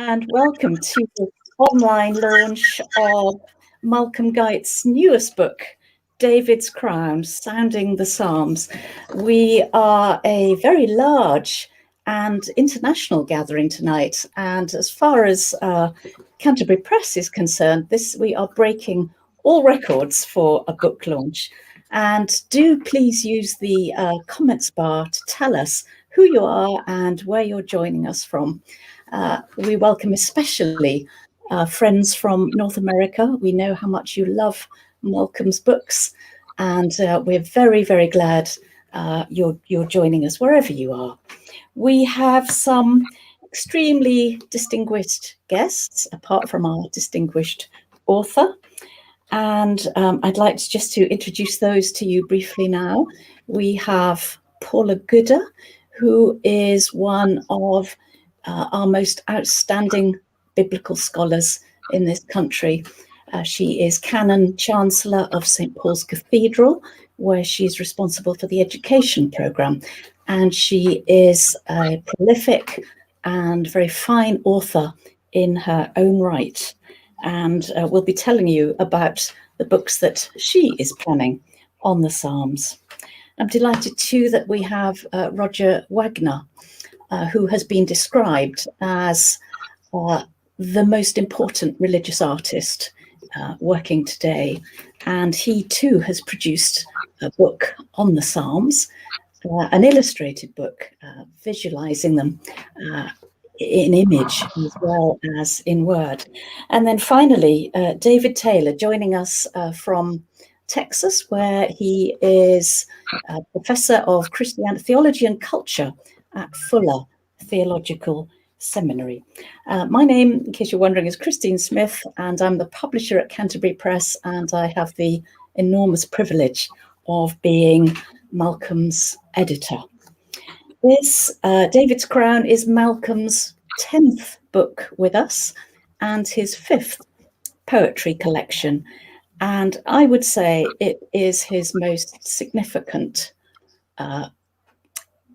and welcome to the online launch of Malcolm Guite's newest book, David's Crown, Sounding the Psalms. We are a very large and international gathering tonight, and as far as Canterbury Press is concerned, we are breaking all records for a book launch. And do please use the comments bar to tell us who you are and where you're joining us from. We welcome especially friends from North America. We know how much you love Malcolm's books, and we're very, very glad you're joining us wherever you are. We have some extremely distinguished guests, apart from our distinguished author. And I'd like just to introduce those to you briefly now. We have Paula Gooder, who is one of our most outstanding biblical scholars in this country. She is Canon Chancellor of St. Paul's Cathedral, where she's responsible for the education programme. And she is a prolific and very fine author in her own right. And we'll be telling you about the books that she is planning on the Psalms. I'm delighted too that we have Roger Wagner, who has been described as the most important religious artist working today. And he too has produced a book on the Psalms, an illustrated book, visualizing them in image as well as in word. And then finally, David Taylor joining us from Texas, where he is a professor of Christian theology and culture at Fuller Theological Seminary. My name, in case you're wondering, is Christine Smith, and I'm the publisher at Canterbury Press, and I have the enormous privilege of being Malcolm's editor. This, David's Crown, is Malcolm's 10th book with us and his 5th poetry collection. And I would say it is his most significant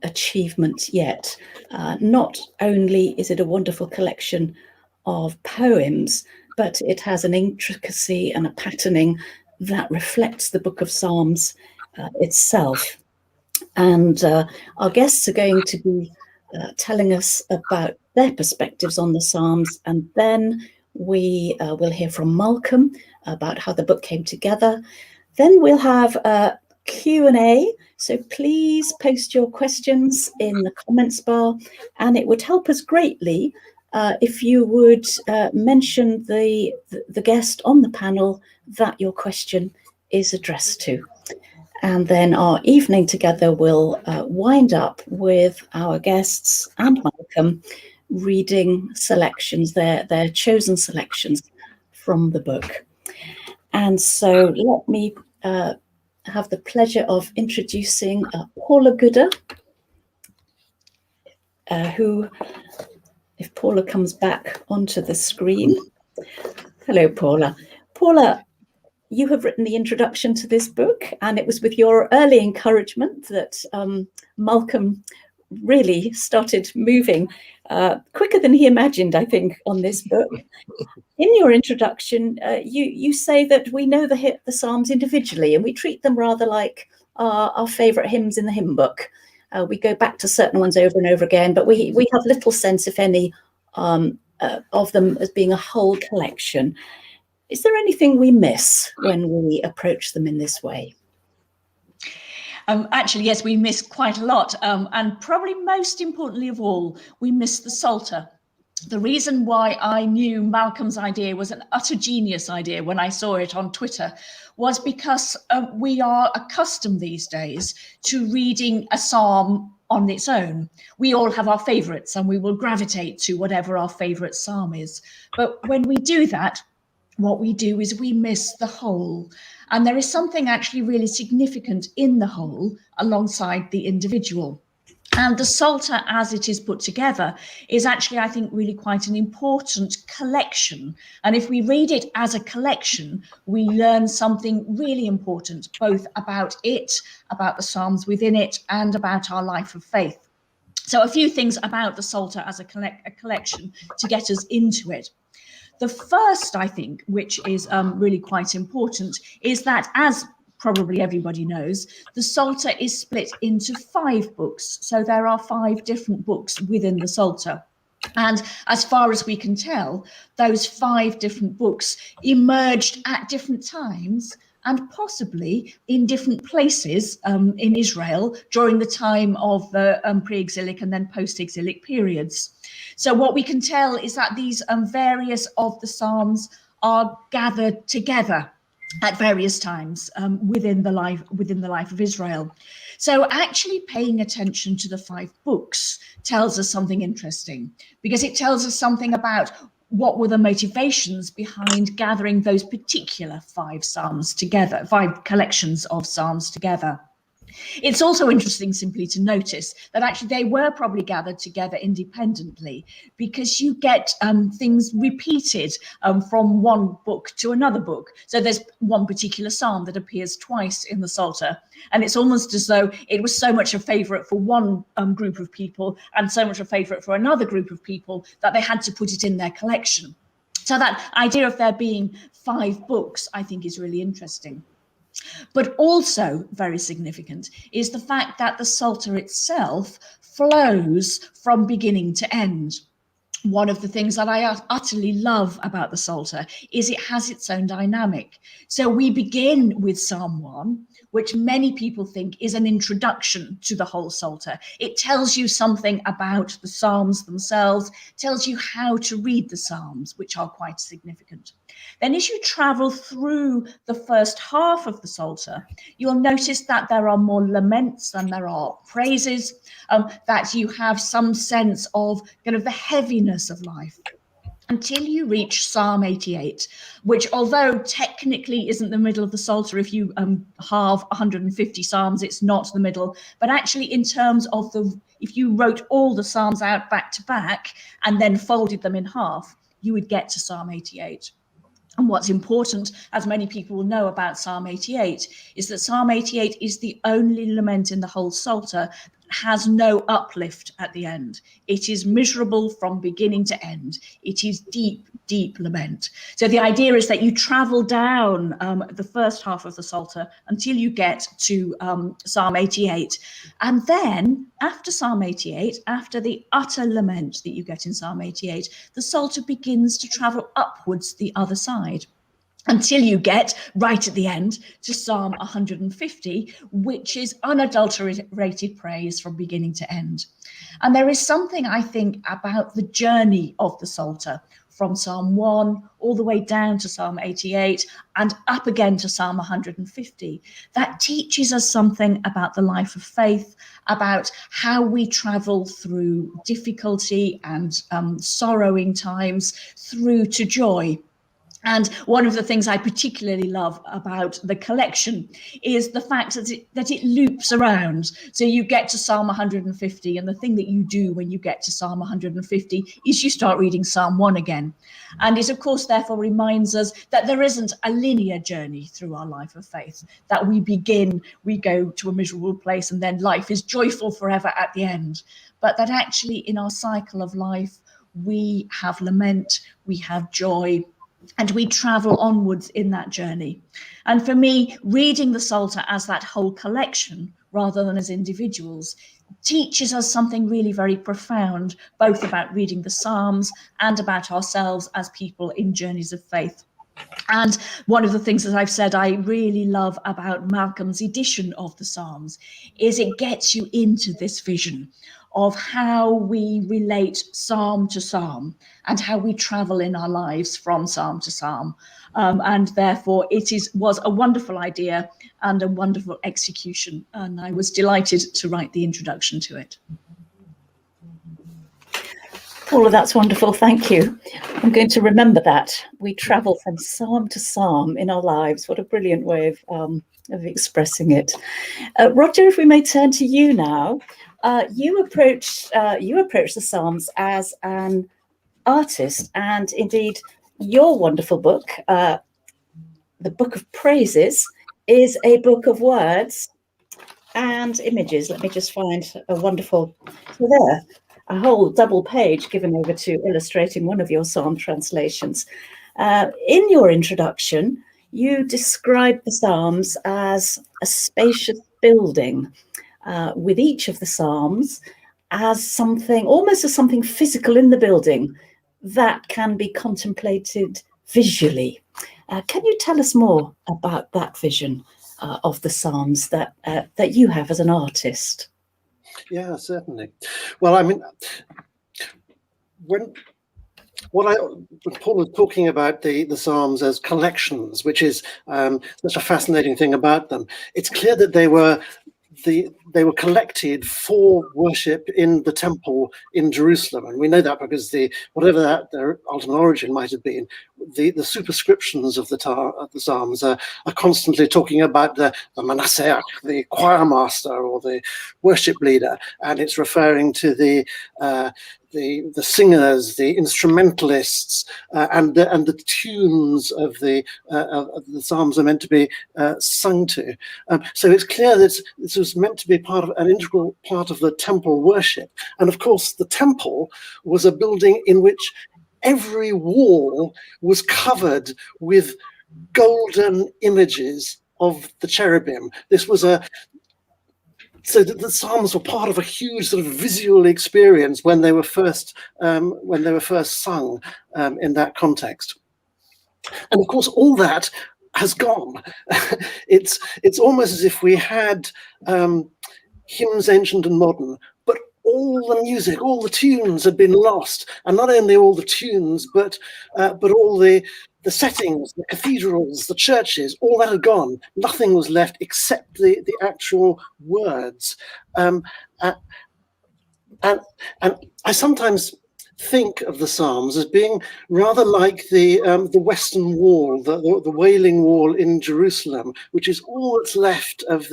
achievement yet. Not only is it a wonderful collection of poems, but it has an intricacy and a patterning that reflects the Book of Psalms itself. And our guests are going to be telling us about their perspectives on the Psalms, and then we will hear from Malcolm about how the book came together. Then we'll have a Q&A, so please post your questions in the comments bar, and it would help us greatly if you would mention the guest on the panel that your question is addressed to. And then our evening together will wind up with our guests and Malcolm reading selections, their chosen selections from the book. And so let me have the pleasure of introducing Paula Gooder, who, if Paula comes back onto the screen. Hello, Paula. Paula, you have written the introduction to this book, and it was with your early encouragement that Malcolm really started moving quicker than he imagined, I think, on this book. In your introduction, you say that we know the Psalms individually, and we treat them rather like our favourite hymns in the hymn book. We go back to certain ones over and over again, but we have little sense, if any, of them as being a whole collection. Is there anything we miss when we approach them in this way? Actually, yes, we miss quite a lot. And probably most importantly of all, we miss the Psalter. The reason why I knew Malcolm's idea was an utter genius idea when I saw it on Twitter was because we are accustomed these days to reading a psalm on its own. We all have our favourites and we will gravitate to whatever our favourite psalm is. But when we do that, what we do is we miss the whole. And there is something actually really significant in the whole alongside the individual. And the Psalter, as it is put together, is actually, I think, really quite an important collection. And if we read it as a collection, we learn something really important, both about it, about the Psalms within it, and about our life of faith. So a few things about the Psalter as a collection to get us into it. The first, I think, which is really quite important, is that, as probably everybody knows, the Psalter is split into 5 books. So there are 5 different books within the Psalter. And as far as we can tell, those 5 different books emerged at different times and possibly in different places in Israel during the time of the pre-exilic and then post-exilic periods. So what we can tell is that these various of the Psalms are gathered together at various times within the life of Israel. So actually paying attention to the 5 books tells us something interesting, because it tells us something about what were the motivations behind gathering those particular 5 Psalms together, 5 collections of Psalms together. It's also interesting simply to notice that actually they were probably gathered together independently, because you get things repeated from one book to another book. So there's one particular psalm that appears twice in the Psalter, and it's almost as though it was so much a favourite for one group of people and so much a favourite for another group of people that they had to put it in their collection. So that idea of there being 5 books, I think, is really interesting. But also very significant is the fact that the Psalter itself flows from beginning to end. One of the things that I utterly love about the Psalter is it has its own dynamic. So we begin with Psalm 1, which many people think is an introduction to the whole Psalter. It tells you something about the Psalms themselves, tells you how to read the Psalms, which are quite significant. Then as you travel through the first half of the Psalter, you'll notice that there are more laments than there are praises, that you have some sense of kind of the heaviness of life, until you reach Psalm 88, which, although technically isn't the middle of the Psalter, if you halve 150 Psalms, it's not the middle, but actually in terms of if you wrote all the Psalms out back to back and then folded them in half, you would get to Psalm 88. And what's important, as many people will know about Psalm 88, is that Psalm 88 is the only lament in the whole Psalter that has no uplift at the end. It is miserable from beginning to end. It is deep, deep lament. So the idea is that you travel down the first half of the Psalter until you get to Psalm 88. And then after Psalm 88, after the utter lament that you get in Psalm 88, the Psalter begins to travel upwards the other side, until you get right at the end to Psalm 150, which is unadulterated praise from beginning to end. And there is something, I think, about the journey of the Psalter from Psalm 1 all the way down to Psalm 88 and up again to Psalm 150 that teaches us something about the life of faith, about how we travel through difficulty and sorrowing times through to joy. And one of the things I particularly love about the collection is the fact that it loops around. So you get to Psalm 150, and the thing that you do when you get to Psalm 150 is you start reading Psalm 1 again. And it, of course, therefore reminds us that there isn't a linear journey through our life of faith, that we go to a miserable place, and then life is joyful forever at the end. But that actually in our cycle of life, we have lament, we have joy, and we travel onwards in that journey. And for me, reading the Psalter as that whole collection rather than as individuals teaches us something really very profound, both about reading the Psalms and about ourselves as people in journeys of faith. And one of the things, as I've said, I really love about Malcolm's edition of the Psalms is it gets you into this vision of how we relate psalm to psalm and how we travel in our lives from psalm to psalm. And therefore it was a wonderful idea and a wonderful execution. And I was delighted to write the introduction to it. Paula, that's wonderful. Thank you. I'm going to remember that. We travel from psalm to psalm in our lives. What a brilliant way of expressing it. Roger, if we may turn to you now. You approach the Psalms as an artist, and indeed your wonderful book, the Book of Praises, is a book of words and images. Let me just find a wonderful, so there, a whole double page given over to illustrating one of your psalm translations. In your introduction, you describe the Psalms as a spacious building, with each of the Psalms as something, almost as something physical in the building that can be contemplated visually. Can you tell us more about that vision of the Psalms that you have as an artist? Yeah, certainly. Well, I mean, when Paul was talking about the Psalms as collections, which is such a fascinating thing about them, it's clear that they were collected for worship in the temple in Jerusalem, and we know that because whatever their ultimate origin might have been, the superscriptions of the Psalms are constantly talking about the Manasseh, the choir master or the worship leader, and it's referring to the singers, the instrumentalists, and the tunes of the Psalms are meant to be sung to. So it's clear that this was meant to be an integral part of the temple worship. And of course, the temple was a building in which every wall was covered with golden images of the cherubim. This was so that the Psalms were part of a huge sort of visual experience when they were first sung in that context. And of course, all that has gone. It's almost as if we had hymns ancient and modern, but all the music, all the tunes had been lost, and not only all the tunes, but all the settings, the cathedrals, the churches, all that had gone. Nothing was left except the actual words. And I sometimes think of the Psalms as being rather like the Western Wall, the Wailing Wall in Jerusalem, which is all that's left of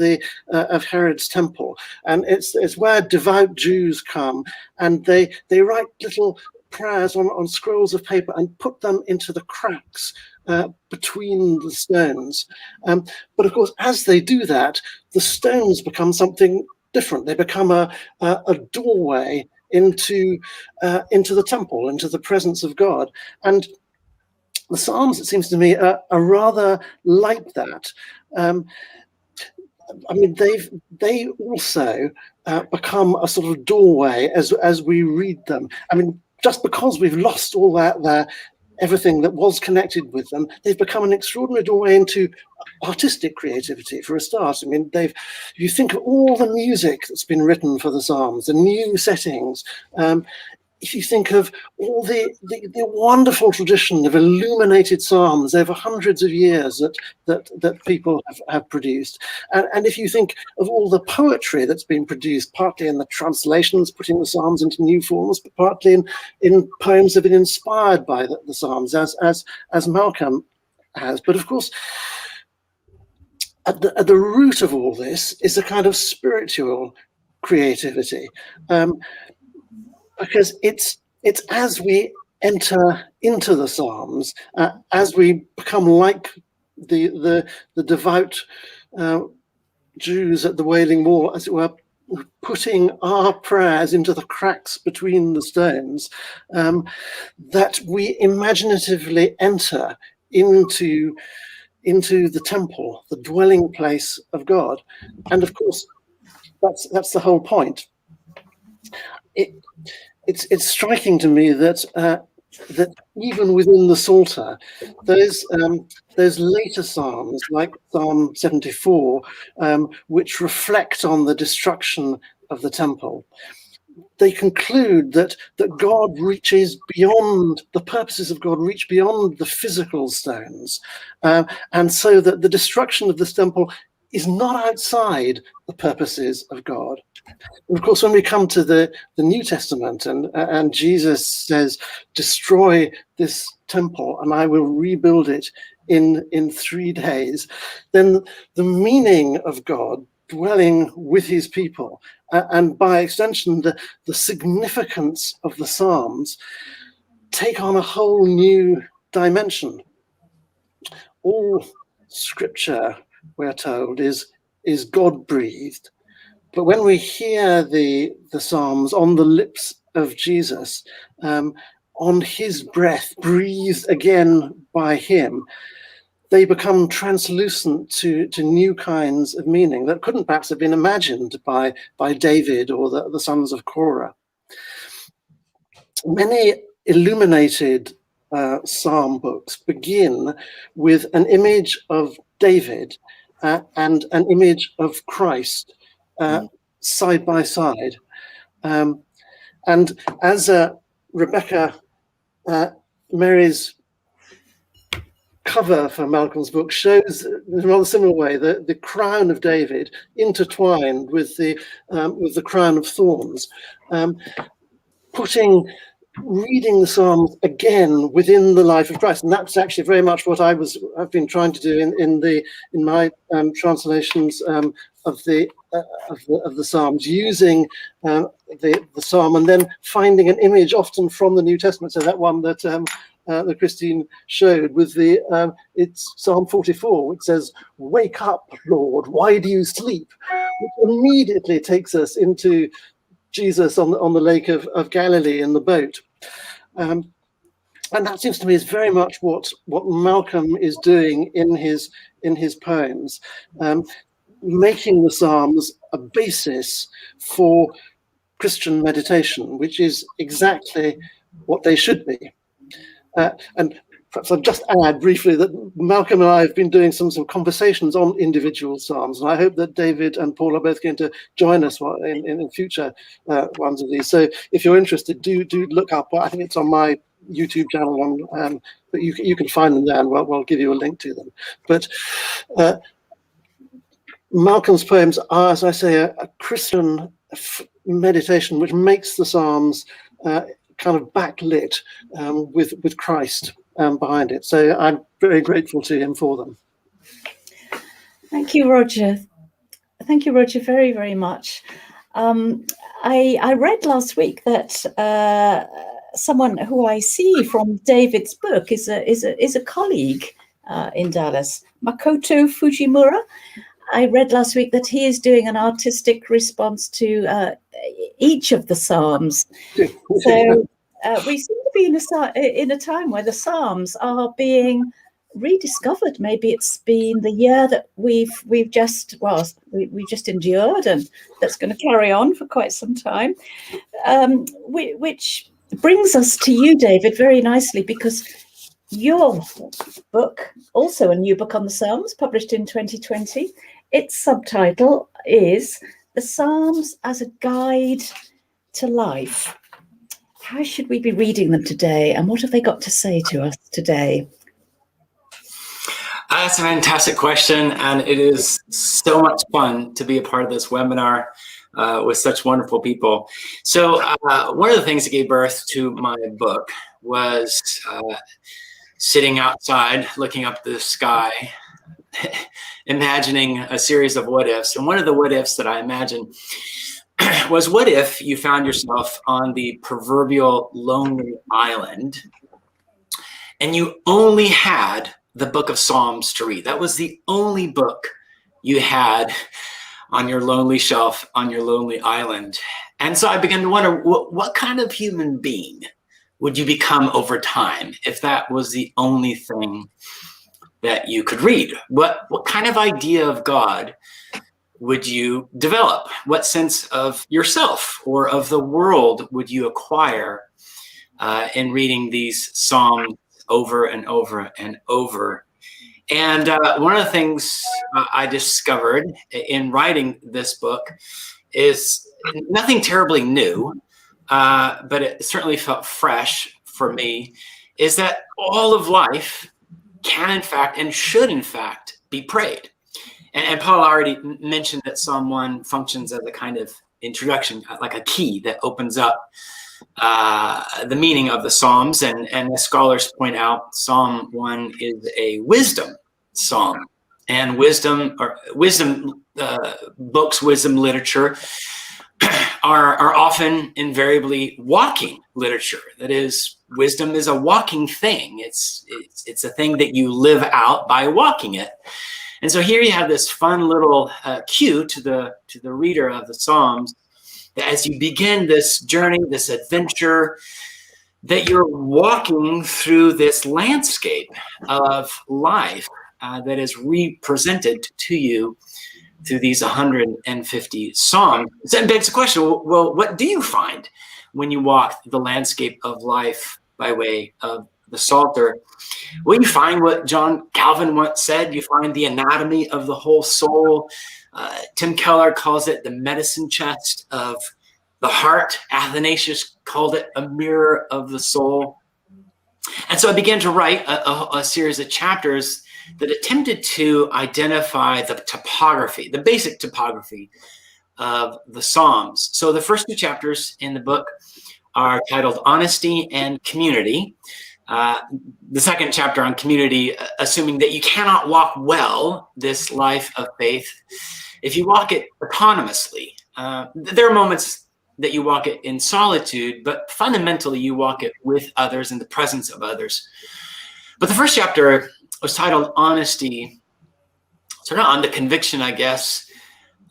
of Herod's temple, and it's where devout Jews come and they write little prayers on scrolls of paper and put them into the cracks between the stones. But of course, as they do that, the stones become something different. They become a doorway into the temple, into the presence of God. And the Psalms, it seems to me, are rather like that. I mean, they also become a sort of doorway as we read them. I mean, just because we've lost all that everything that was connected with them, they've become an extraordinary doorway into artistic creativity, for a start. I mean, you think of all the music that's been written for the Psalms, the new settings. If you think of all the wonderful tradition of illuminated psalms over hundreds of years that people have produced, and if you think of all the poetry that's been produced, partly in the translations, putting the psalms into new forms, but partly in poems that have been inspired by the psalms, as Malcolm has. But of course, at the root of all this is a kind of spiritual creativity. Because it's as we enter into the Psalms, as we become like the devout Jews at the Wailing Wall, as it were, putting our prayers into the cracks between the stones, that we imaginatively enter into the temple, the dwelling place of God. And of course, that's the whole point. It's striking to me that even within the Psalter, there's later psalms like Psalm 74, which reflect on the destruction of the temple. They conclude that God reaches beyond, the purposes of God reach beyond the physical stones, and so that the destruction of this temple is not outside the purposes of God. And of course, when we come to the New Testament and Jesus says, destroy this temple and I will rebuild it in 3 days, then the meaning of God dwelling with his people, and by extension, the significance of the Psalms take on a whole new dimension. All scripture, we're told, is God-breathed. But when we hear the Psalms on the lips of Jesus, on his breath, breathed again by him, they become translucent to new kinds of meaning that couldn't perhaps have been imagined by David or the sons of Korah. Many illuminated psalm books begin with an image of David and an image of Christ side by side. And as Rebecca Mary's cover for Malcolm's book shows in a rather similar way the crown of David intertwined with the crown of thorns, reading the Psalms again within the life of Christ, and that's actually very much what I've been trying to do in my translations of the Psalms, using the Psalm and then finding an image often from the New Testament. So that one that Christine showed with it's Psalm 44, which says, "Wake up, Lord, why do you sleep?" Which immediately takes us into Jesus on the Lake of Galilee in the boat. And that seems to me is very much what Malcolm is doing in his poems, making the Psalms a basis for Christian meditation, which is exactly what they should be. And perhaps I'll just add briefly that Malcolm and I have been doing some conversations on individual psalms, and I hope that David and Paul are both going to join us in future ones of these. So if you're interested, do look up. I think it's on my YouTube channel, but you can find them there, and we'll give you a link to them. But Malcolm's poems are, as I say, a Christian meditation which makes the Psalms kind of backlit with Christ behind it. So I'm very grateful to him for them. Thank you, Roger. Thank you, Roger, very, very much. I read last week that someone who I see from David's book is a colleague in Dallas, Makoto Fujimura. I read last week that he is doing an artistic response to each of the Psalms. So we seem to be in a time where the Psalms are being rediscovered. Maybe it's been the year that we've just endured, and that's going to carry on for quite some time, which brings us to you, David, very nicely, because your book, also a new book on the Psalms, published in 2020, its subtitle is The Psalms as a Guide to Life. How should we be reading them today, and what have they got to say to us today? That's a fantastic question, and it is so much fun to be a part of this webinar with such wonderful people. So one of the things that gave birth to my book was sitting outside, looking up the sky, imagining a series of what ifs. And one of the what ifs that I imagined was, what if you found yourself on the proverbial lonely island and you only had the book of Psalms to read? That was the only book you had on your lonely shelf, on your lonely island. And so I began to wonder, what kind of human being would you become over time if that was the only thing that you could read? What kind of idea of God would you develop? What sense of yourself or of the world would you acquire in reading these Psalms over and over and over? And one of the things I discovered in writing this book is nothing terribly new, but it certainly felt fresh for me, is that all of life can in fact and should in fact be prayed. And Paula already mentioned that Psalm 1 functions as a kind of introduction, like a key that opens up the meaning of the Psalms. And as scholars point out, Psalm 1 is a wisdom psalm. And wisdom books, wisdom literature are often invariably walking literature. That is, wisdom is a walking thing. It's a thing that you live out by walking it. And so here you have this fun little cue to the reader of the Psalms, that as you begin this journey, this adventure, that you're walking through this landscape of life that is represented to you through these 150 songs. So it begs the question, well, what do you find when you walk the landscape of life by way of the Psalter? Well, you find what John Calvin once said. You find the anatomy of the whole soul. Tim Keller calls it the medicine chest of the heart. Athanasius called it a mirror of the soul. And so I began to write a series of chapters that attempted to identify the topography, the basic topography of the Psalms. So the first 2 chapters in the book are titled Honesty and Community. The second chapter on community, assuming that you cannot walk well this life of faith if you walk it autonomously. There are moments that you walk it in solitude, but fundamentally you walk it with others, in the presence of others. But the first chapter was titled Honesty, sort of on the conviction, I guess,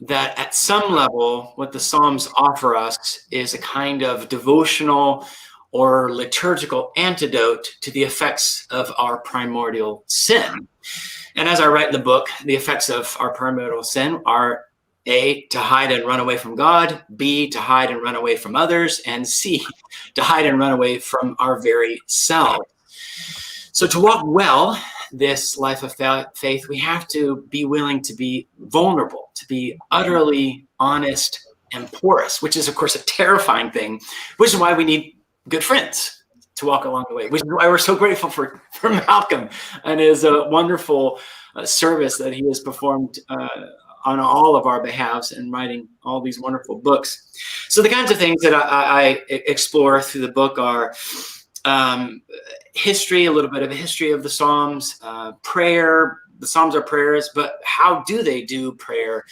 that at some level what the Psalms offer us is a kind of devotional or liturgical antidote to the effects of our primordial sin. And as I write in the book, the effects of our primordial sin are A, to hide and run away from God, B, to hide and run away from others, and C, to hide and run away from our very selves. So to walk well this life of faith, we have to be willing to be vulnerable, to be utterly honest and porous, which is, of course, a terrifying thing, which is why we need good friends to walk along the way, which is why we're so grateful for Malcolm and his wonderful service that he has performed on all of our behalves in writing all these wonderful books. So the kinds of things that I explore through the book are history, a little bit of a history of the Psalms, prayer. The Psalms are prayers, but how do they do prayer,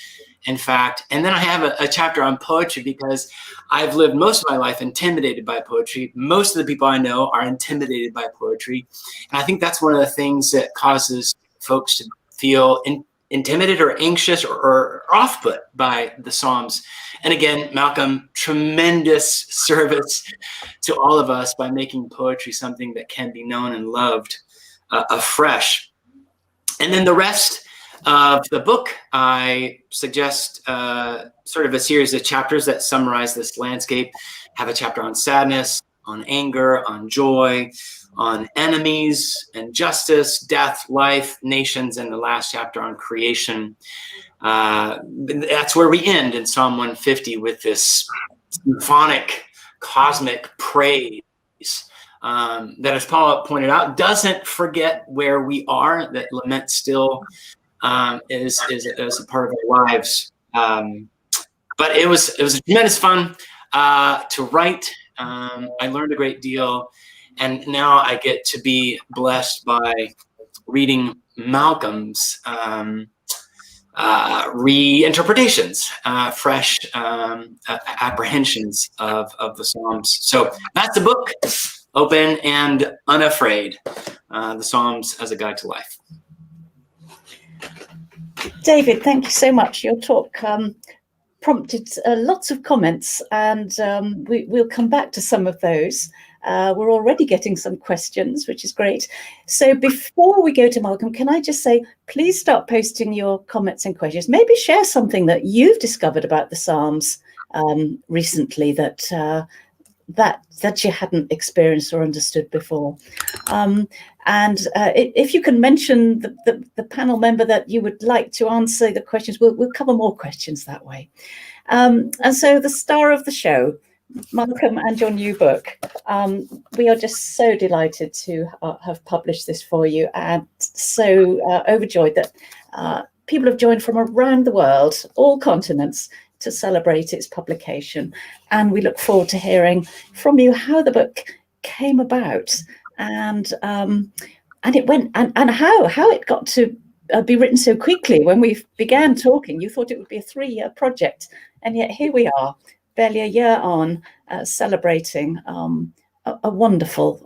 in fact? And then I have a chapter on poetry, because I've lived most of my life intimidated by poetry. Most of the people I know are intimidated by poetry. And I think that's one of the things that causes folks to feel intimidated or anxious or off-put by the Psalms. And again, Malcolm, tremendous service to all of us by making poetry something that can be known and loved afresh. And then the rest of the book, I suggest sort of a series of chapters that summarize this landscape. Have a chapter on sadness, on anger, on joy, on enemies and justice, death, life, nations, and the last chapter on creation. That's where we end in Psalm 150 with this symphonic, cosmic praise that, as Paula pointed out, doesn't forget where we are, that lament still is a part of our lives. But it was tremendous fun to write. I learned a great deal. And now I get to be blessed by reading Malcolm's reinterpretations, fresh apprehensions of the Psalms. So that's the book, Open and Unafraid, the Psalms as a Guide to Life. David, thank you so much. Your talk prompted lots of comments, and we'll come back to some of those. We're already getting some questions, which is great. So before we go to Malcolm, can I just say, please start posting your comments and questions. Maybe share something that you've discovered about the Psalms recently that you hadn't experienced or understood before. And if you can mention the panel member that you would like to answer the questions, we'll cover more questions that way. And so the star of the show, Malcolm, and your new book. We are just so delighted to have published this for you, and so overjoyed that people have joined from around the world, all continents, to celebrate its publication. And we look forward to hearing from you how the book came about, and it went, and how it got to be written so quickly. When we began talking, you thought it would be a 3-year project, and yet here we are, barely a year on, celebrating a wonderful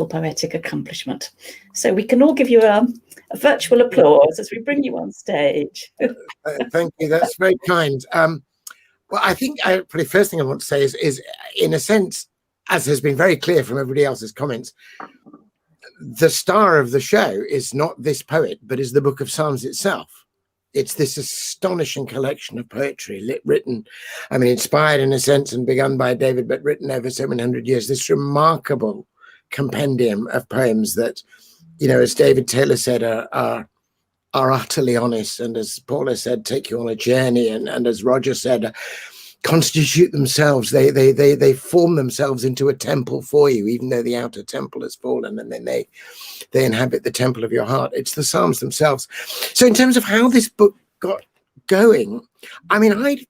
poetic accomplishment. So we can all give you a virtual applause as we bring you on stage. Thank you. That's very kind. Well, I think the first thing I want to say is, in a sense, as has been very clear from everybody else's comments, the star of the show is not this poet, but is the Book of Psalms itself. It's this astonishing collection of poetry written, I mean, inspired in a sense and begun by David, but written over so many hundred years. This remarkable compendium of poems that, you know, as David Taylor said, are utterly honest, and as Paula said, take you on a journey, and as Roger said, constitute themselves. They form themselves into a temple for you, even though the outer temple has fallen, and then they inhabit the temple of your heart. It's the Psalms themselves. So in terms of how this book got going, I mean, I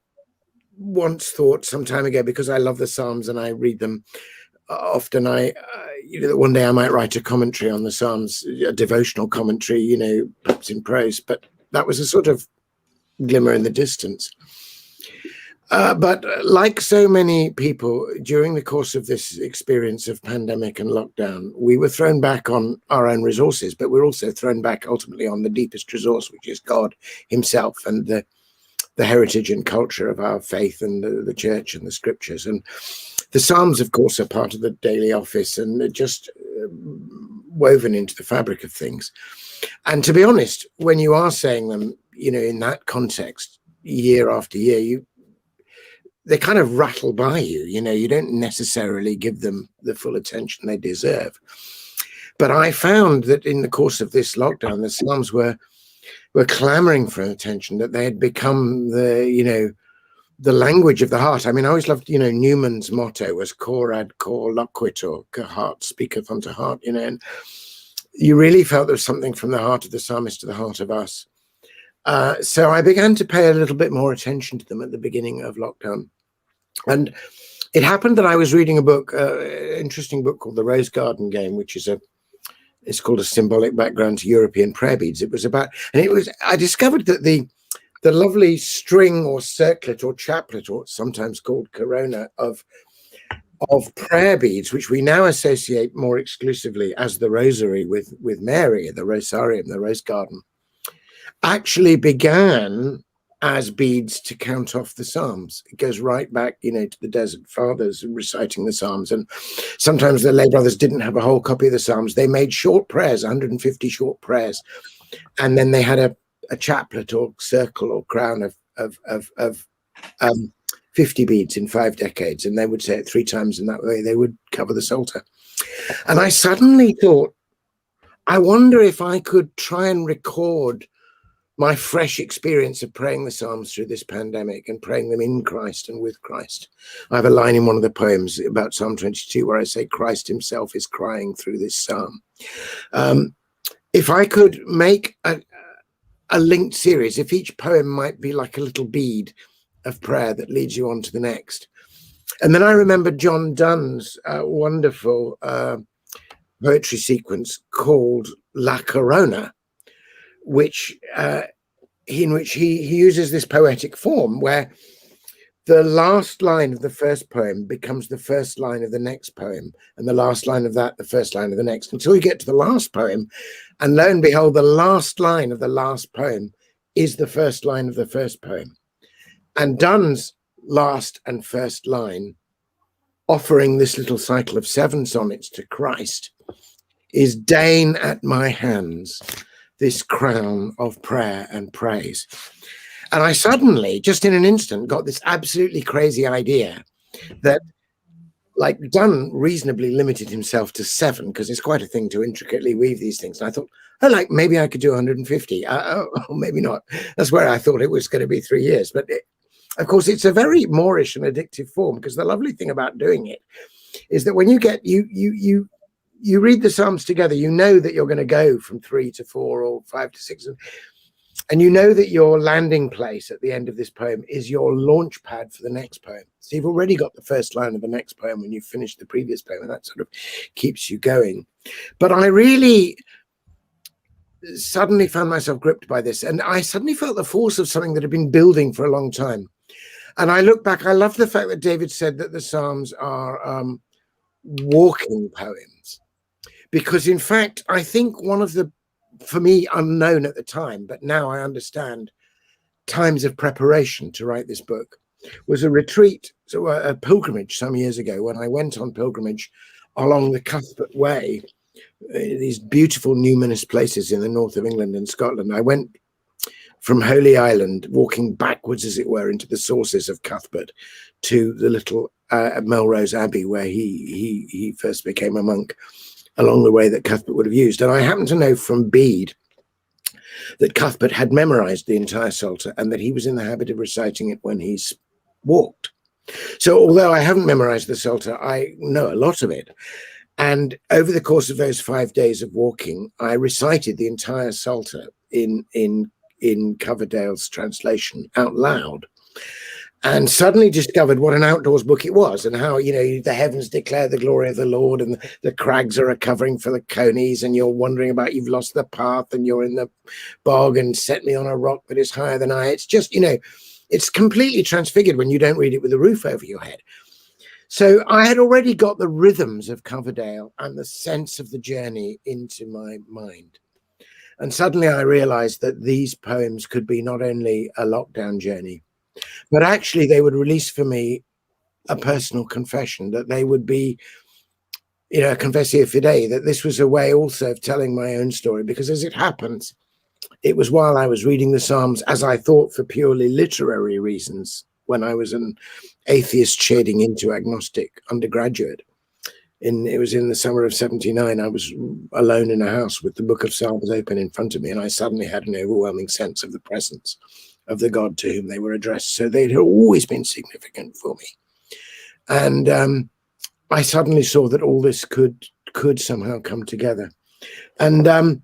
once thought some time ago, because I love the Psalms and I read them often, you know, that one day I might write a commentary on the Psalms, a devotional commentary, you know, perhaps in prose, but that was a sort of glimmer in the distance. But like so many people during the course of this experience of pandemic and lockdown, we were thrown back on our own resources, but we're also thrown back ultimately on the deepest resource, which is God himself and the heritage and culture of our faith and the church and the scriptures. And the Psalms, of course, are part of the daily office and just woven into the fabric of things. And to be honest, when you are saying them, you know, in that context, year after year, they kind of rattle by you, you know, you don't necessarily give them the full attention they deserve. But I found that in the course of this lockdown, the Psalms were clamoring for attention, that they had become the language of the heart. I mean, I always loved, you know, Newman's motto was cor ad cor loquitur, heart speaketh unto heart, you know, and you really felt there was something from the heart of the psalmist to the heart of us. So I began to pay a little bit more attention to them at the beginning of lockdown. And it happened that I was reading a book, interesting book called The Rose Garden Game, which is it's called A Symbolic Background to European Prayer Beads. I discovered that the lovely string or circlet or chaplet, or sometimes called corona, of prayer beads, which we now associate more exclusively as the rosary with Mary, the Rosarium, the Rose Garden, actually began as beads to count off the Psalms. It goes right back, you know, to the Desert Fathers reciting the Psalms. And sometimes the lay brothers didn't have a whole copy of the Psalms. They made short prayers, 150 short prayers. And then they had a chaplet or circle or crown of 50 beads in 5 decades. And they would say it 3 times, and that way they would cover the Psalter. And I suddenly thought, I wonder if I could try and record my fresh experience of praying the Psalms through this pandemic and praying them in Christ and with Christ. I have a line in one of the poems about Psalm 22 where I say Christ himself is crying through this psalm. If I could make a linked series, if each poem might be like a little bead of prayer that leads you on to the next. And then I remember John Donne's wonderful poetry sequence called La Corona, in which he uses this poetic form where the last line of the first poem becomes the first line of the next poem, and the last line of that, the first line of the next, until you get to the last poem. And lo and behold, the last line of the last poem is the first line of the first poem. And Donne's last and first line, offering this little cycle of 7 sonnets to Christ, is deign at my hands this crown of prayer and praise. And I suddenly, just in an instant, got this absolutely crazy idea that, like, Donne reasonably limited himself to 7, because it's quite a thing to intricately weave these things. And I thought, oh, like, maybe I could do 150. Maybe not. That's where I thought it was going to be 3 years. But of course, it's a very Moorish and addictive form, because the lovely thing about doing it is that when you get, you read the Psalms together, you know that you're going to go from 3 to 4 or 5 to 6. And you know that your landing place at the end of this poem is your launch pad for the next poem. So you've already got the first line of the next poem when you've finished the previous poem, and that sort of keeps you going. But I really suddenly found myself gripped by this, and I suddenly felt the force of something that had been building for a long time. And I look back, I love the fact that David said that the Psalms are walking poems, because in fact, I think one of the, for me, unknown at the time, but now I understand, times of preparation to write this book was a retreat, so a pilgrimage some years ago, when I went on pilgrimage along the Cuthbert Way, these beautiful numinous places in the north of England and Scotland. I went from Holy Island, walking backwards, as it were, into the sources of Cuthbert, to the little Melrose Abbey, where he first became a monk, along the way that Cuthbert would have used. And I happen to know from Bede that Cuthbert had memorized the entire Psalter, and that he was in the habit of reciting it when he's walked. So although I haven't memorized the Psalter, I know a lot of it. And over the course of those 5 days of walking, I recited the entire Psalter in Coverdale's translation out loud, and suddenly discovered what an outdoors book it was, and how, you know, the heavens declare the glory of the Lord, and the crags are a covering for the conies, and you're wondering about, you've lost the path, and you're in the bog, and set me on a rock that is higher than I. It's just, you know, it's completely transfigured when you don't read it with a roof over your head. So I had already got the rhythms of Coverdale and the sense of the journey into my mind. And suddenly I realized that these poems could be not only a lockdown journey, but actually they would release for me a personal confession, that they would be, you know, a confessio fidei, that this was a way also of telling my own story. Because as it happens, it was while I was reading the Psalms, as I thought, for purely literary reasons, when I was an atheist shading into agnostic undergraduate. It was in the summer of 79. I was alone in a house with the book of Psalms open in front of me, and I suddenly had an overwhelming sense of the presence of the God to whom they were addressed. So they'd always been significant for me. And I suddenly saw that all this could somehow come together. And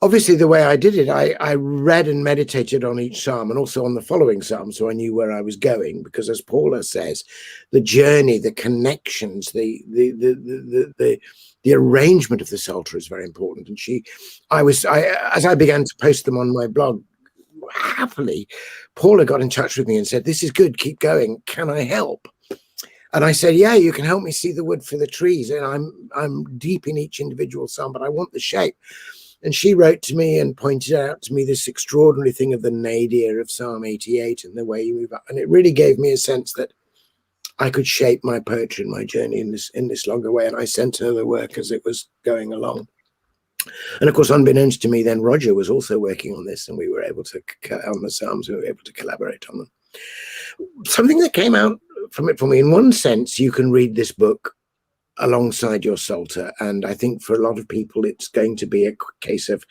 obviously the way I did it, I read and meditated on each psalm, and also on the following psalm, so I knew where I was going. Because as Paula says, the journey, the connections, the arrangement of the Psalter is very important. And as I began to post them on my blog, happily, Paula got in touch with me and said, "This is good, keep going. Can I help?" And I said, "Yeah, you can help me see the wood for the trees. And I'm deep in each individual psalm, but I want the shape." And she wrote to me and pointed out to me this extraordinary thing of the nadir of Psalm 88 and the way you move up. And it really gave me a sense that I could shape my poetry and my journey in this longer way. And I sent her the work as it was going along. And of course, unbeknownst to me, then Roger was also working on this, and we were able to, on the Psalms, we were able to collaborate on them. Something that came out from it for me, in one sense, you can read this book alongside your Psalter, and I think for a lot of people it's going to be a case of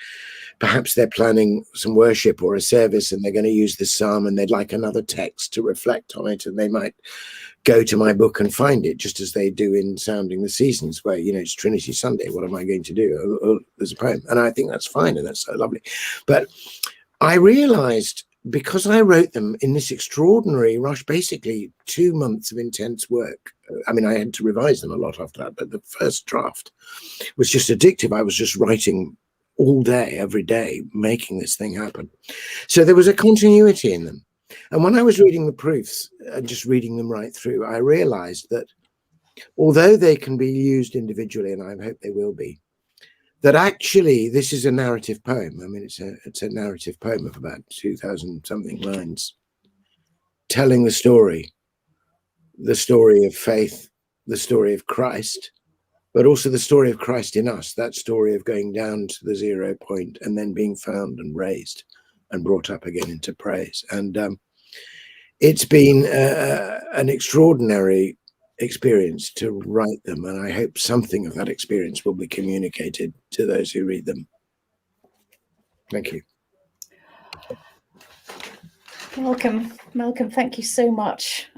perhaps they're planning some worship or a service, and they're going to use this psalm, and they'd like another text to reflect on it, and they might go to my book and find it, just as they do in Sounding the Seasons, where, you know, it's Trinity Sunday, what am I going to do? Oh, there's a poem. And I think that's fine, and that's so lovely. But I realized, because I wrote them in this extraordinary rush, basically 2 months of intense work. I mean, I had to revise them a lot after that, but the first draft was just addictive. I was just writing all day, every day, making this thing happen. So there was a continuity in them. And when I was reading the proofs and just reading them right through, I realized that although they can be used individually, and I hope they will be, that actually this is a narrative poem. I mean, it's a narrative poem of about 2,000 something lines, telling the story of faith, the story of Christ, but also the story of Christ in us, that story of going down to the 0 point and then being found and raised and brought up again into praise. And it's been an extraordinary experience to write them, and I hope something of that experience will be communicated to those who read them. Thank you. Malcolm, thank you so much.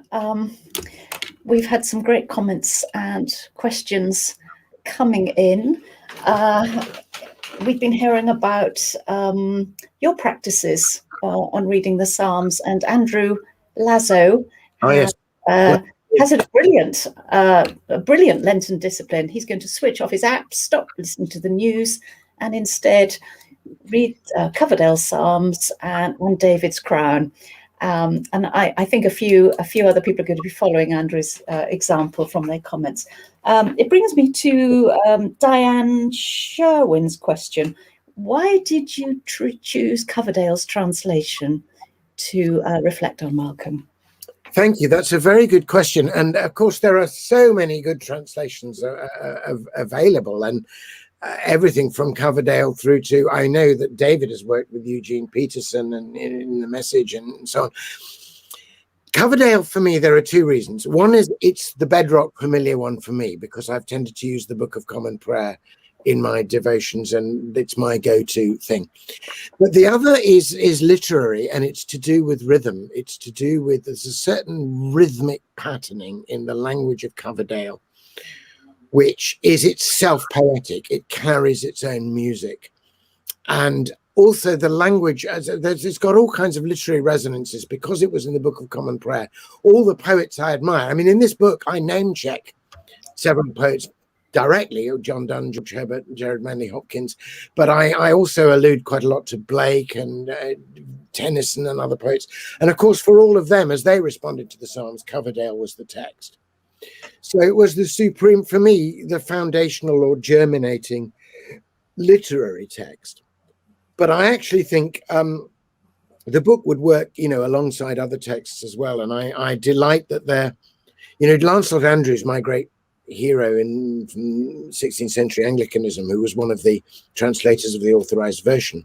We've had some great comments and questions coming in. We've been hearing about your practices on reading the Psalms, and Andrew Lazo has a brilliant Lenten discipline. He's going to switch off his app, stop listening to the news, and instead read Coverdale Psalms and on David's Crown. And I think a few other people are going to be following Andrew's example from their comments. It brings me to Diane Sherwin's question. Why did you choose Coverdale's translation to reflect on Malcolm? Thank you. That's a very good question. And of course, there are so many good translations available, and everything from Coverdale through to, I know that David has worked with Eugene Peterson and in The Message and so on. Coverdale, for me, there are two reasons. One is it's the bedrock familiar one for me, because I've tended to use the Book of Common Prayer in my devotions, and it's my go-to thing. But the other is literary, and it's to do with rhythm. It's to do with, there's a certain rhythmic patterning in the language of Coverdale, which is itself poetic. It carries its own music. And also the language, it's got all kinds of literary resonances because it was in the Book of Common Prayer. All the poets I admire. I mean, in this book, I name check several poets directly, John Donne, George Herbert, Gerard Manley Hopkins, but I also allude quite a lot to Blake and Tennyson and other poets. And of course, for all of them, as they responded to the Psalms, Coverdale was the text. So it was the supreme, for me, the foundational or germinating literary text. But I actually think the book would work, alongside other texts as well. And I delight that Lancelot Andrewes, my great hero in 16th century Anglicanism, who was one of the translators of the Authorized Version,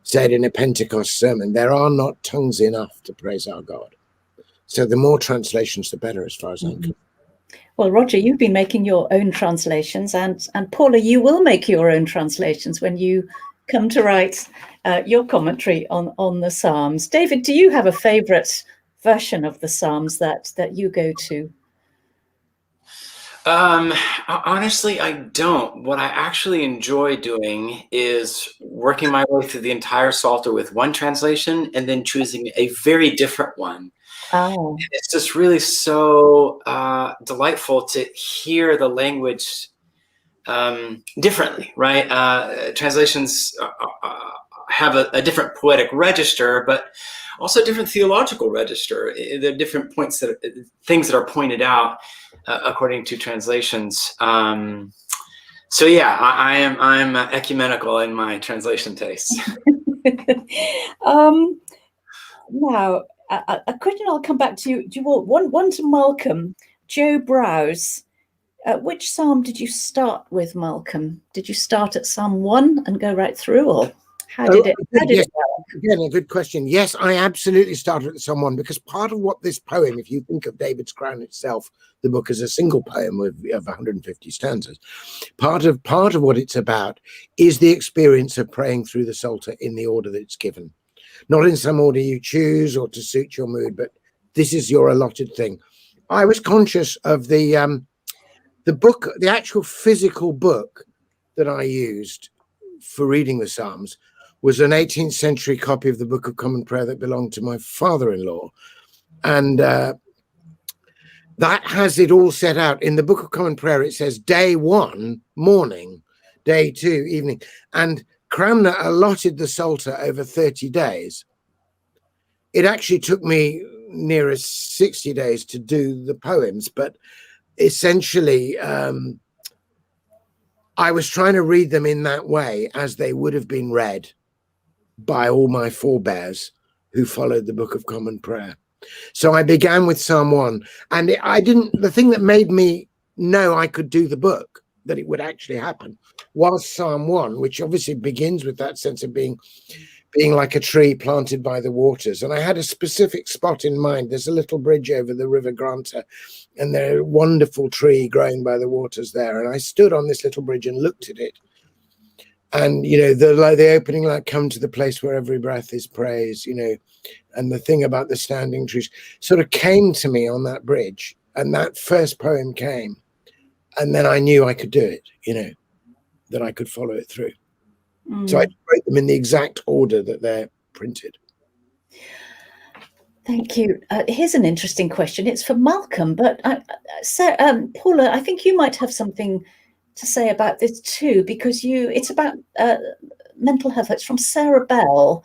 said in a Pentecost sermon, there are not tongues enough to praise our God. So the more translations, the better, as far as I'm concerned. Well, Roger, you've been making your own translations, and Paula, you will make your own translations when you come to write your commentary on the Psalms. David, do you have a favorite version of the Psalms that you go to? Honestly, I don't. What I actually enjoy doing is working my way through the entire Psalter with one translation and then choosing a very different one. Oh. It's just really so delightful to hear the language differently, right? Translations have a different poetic register, but also different theological register. There are different points things that are pointed out according to translations. So yeah, I'm ecumenical in my translation tastes. Now, a question I'll come back to you. Do you want one to Malcolm? Joe Browse. Which psalm did you start with, Malcolm? Did you start at Psalm 1 and go right through, or how did it go? Again, a good question. Yes, I absolutely started at Psalm 1, because part of what this poem, if you think of David's Crown itself, the book is a single poem of 150 stanzas. Part of what it's about is the experience of praying through the Psalter in the order that it's given. Not in some order you choose or to suit your mood, but this is your allotted thing. I was conscious of the book, the actual physical book that I used for reading the Psalms was an 18th century copy of the Book of Common Prayer that belonged to my father-in-law. And that has it all set out. In the Book of Common Prayer, it says day 1, morning, day 2, evening. And Cranmer allotted the Psalter over 30 days. It actually took me nearer 60 days to do the poems, but essentially I was trying to read them in that way as they would have been read by all my forebears who followed the Book of Common Prayer. So I began with Psalm 1, and the thing that made me know I could do the book, that it would actually happen, was Psalm 1, which obviously begins with that sense of being like a tree planted by the waters. And I had a specific spot in mind. There's a little bridge over the River Granta, and there's a wonderful tree growing by the waters there. And I stood on this little bridge and looked at it. And, the opening line, come to the place where every breath is praise, and the thing about the standing trees sort of came to me on that bridge. And that first poem came. And then I knew I could do it, that I could follow it through. So I wrote them in the exact order that they're printed. Thank you. Here's an interesting question. It's for Malcolm, but Paula, I think you might have something to say about this too, because it's about mental health. It's from Sarah Bell.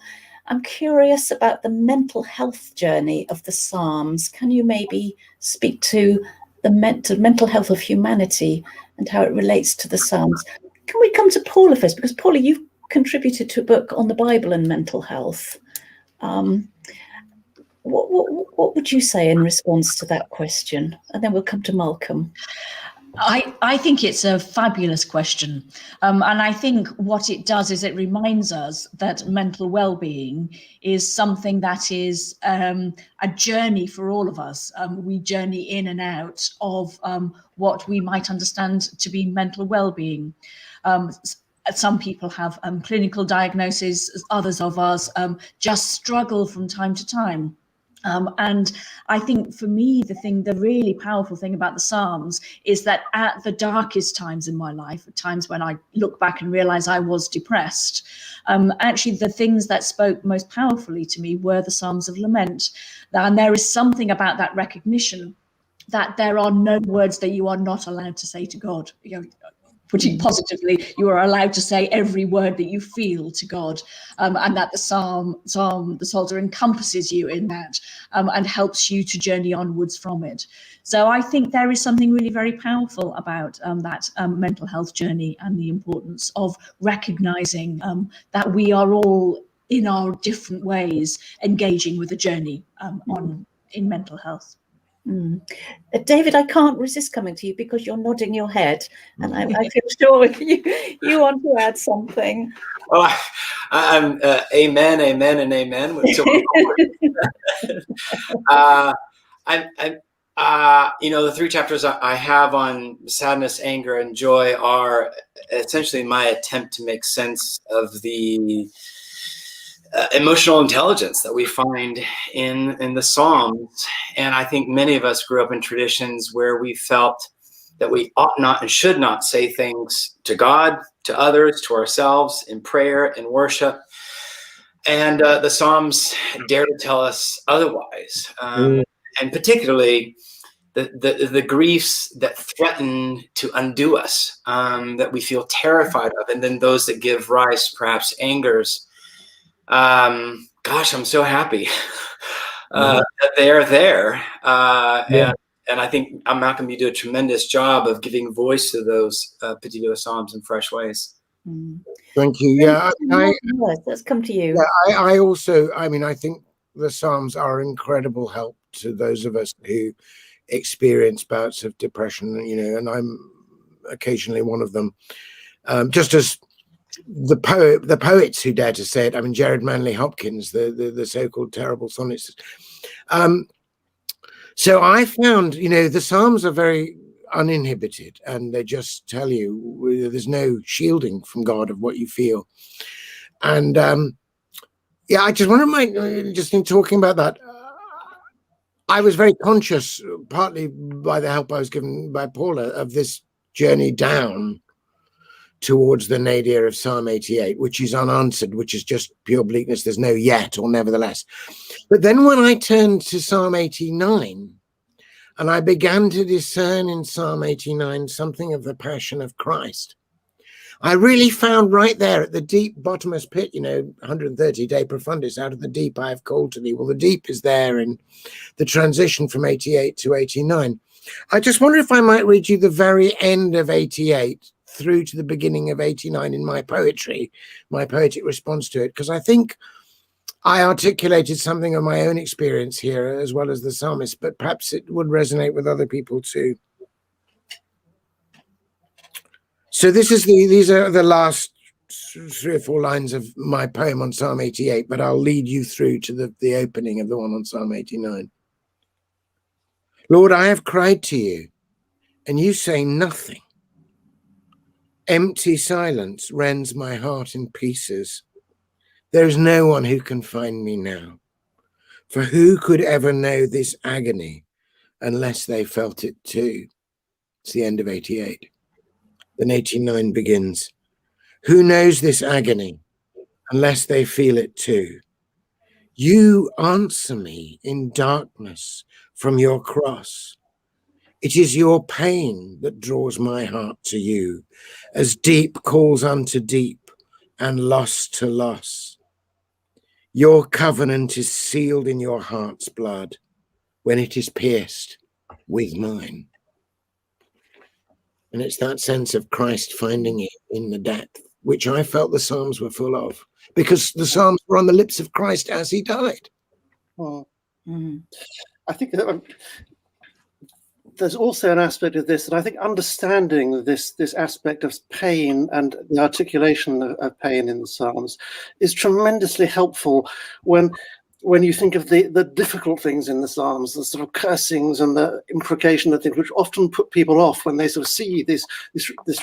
I'm curious about the mental health journey of the Psalms. Can you maybe speak to the mental health of humanity and how it relates to the Psalms? Can we come to Paula first? Because Paula, you've contributed to a book on the Bible and mental health. What would you say in response to that question? And then we'll come to Malcolm. I think it's a fabulous question. And I think what it does is it reminds us that mental well-being is something that is a journey for all of us. We journey in and out of what we might understand to be mental well-being. Some people have clinical diagnoses, others of us just struggle from time to time. And I think for me, the really powerful thing about the Psalms is that at the darkest times in my life, at times when I look back and realize I was depressed, actually the things that spoke most powerfully to me were the Psalms of Lament. And there is something about that recognition that there are no words that you are not allowed to say to God. Putting positively, you are allowed to say every word that you feel to God, and that the Psalter encompasses you in that and helps you to journey onwards from it. So I think there is something really very powerful about that mental health journey and the importance of recognizing that we are all in our different ways engaging with a journey in mental health. David, I can't resist coming to you because you're nodding your head, and I feel sure you want to add something. Oh, I'm amen, amen, and amen. The 3 chapters I have on sadness, anger, and joy are essentially my attempt to make sense of the emotional intelligence that we find in the Psalms. And I think many of us grew up in traditions where we felt that we ought not and should not say things to God, to others, to ourselves in prayer and worship. And the Psalms dare to tell us otherwise. And particularly the griefs that threaten to undo us, that we feel terrified of, and then those that give rise to perhaps angers. Gosh, I'm so happy that they are there. And I think, Malcolm, you do a tremendous job of giving voice to those particular Psalms in fresh ways. Thank you. Yeah, let's come to you. Yeah, I also, I think the Psalms are incredible help to those of us who experience bouts of depression, and I'm occasionally one of them. Just as the poets who dare to say it, Jared Manley Hopkins, the so-called terrible sonnets. So I found, the Psalms are very uninhibited, and they just tell you there's no shielding from God of what you feel. And I just wonder, just in talking about that, I was very conscious, partly by the help I was given by Paula, of this journey down towards the nadir of Psalm 88, which is unanswered, which is just pure bleakness. There's no yet or nevertheless. But then when I turned to Psalm 89, and I began to discern in Psalm 89 something of the passion of Christ, I really found right there at the deep bottomless pit, 130 de profundis, out of the deep I have called to thee. Well, the deep is there in the transition from 88 to 89. I just wonder if I might read you the very end of 88 through to the beginning of 89 in my poetry, my poetic response to it, because I think I articulated something of my own experience here as well as the psalmist, but perhaps it would resonate with other people too. So these are the last 3 or 4 lines of my poem on Psalm 88, but I'll lead you through to the opening of the one on Psalm 89. Lord, I have cried to you, and you say nothing. Empty silence rends my heart in pieces. There is no one who can find me now. For who could ever know this agony unless they felt it too? It's the end of 88. Then 89 begins. Who knows this agony unless they feel it too? You answer me in darkness from your cross. It is your pain that draws my heart to you, as deep calls unto deep and loss to loss. Your covenant is sealed in your heart's blood when it is pierced with mine. And it's that sense of Christ finding it in the depth, which I felt the Psalms were full of, because the Psalms were on the lips of Christ as he died. Well, I think that there's also an aspect of this, and I think understanding this aspect of pain and the articulation of pain in the Psalms is tremendously helpful when you think of the difficult things in the Psalms, the sort of cursings and the imprecation of things, which often put people off when they sort of see this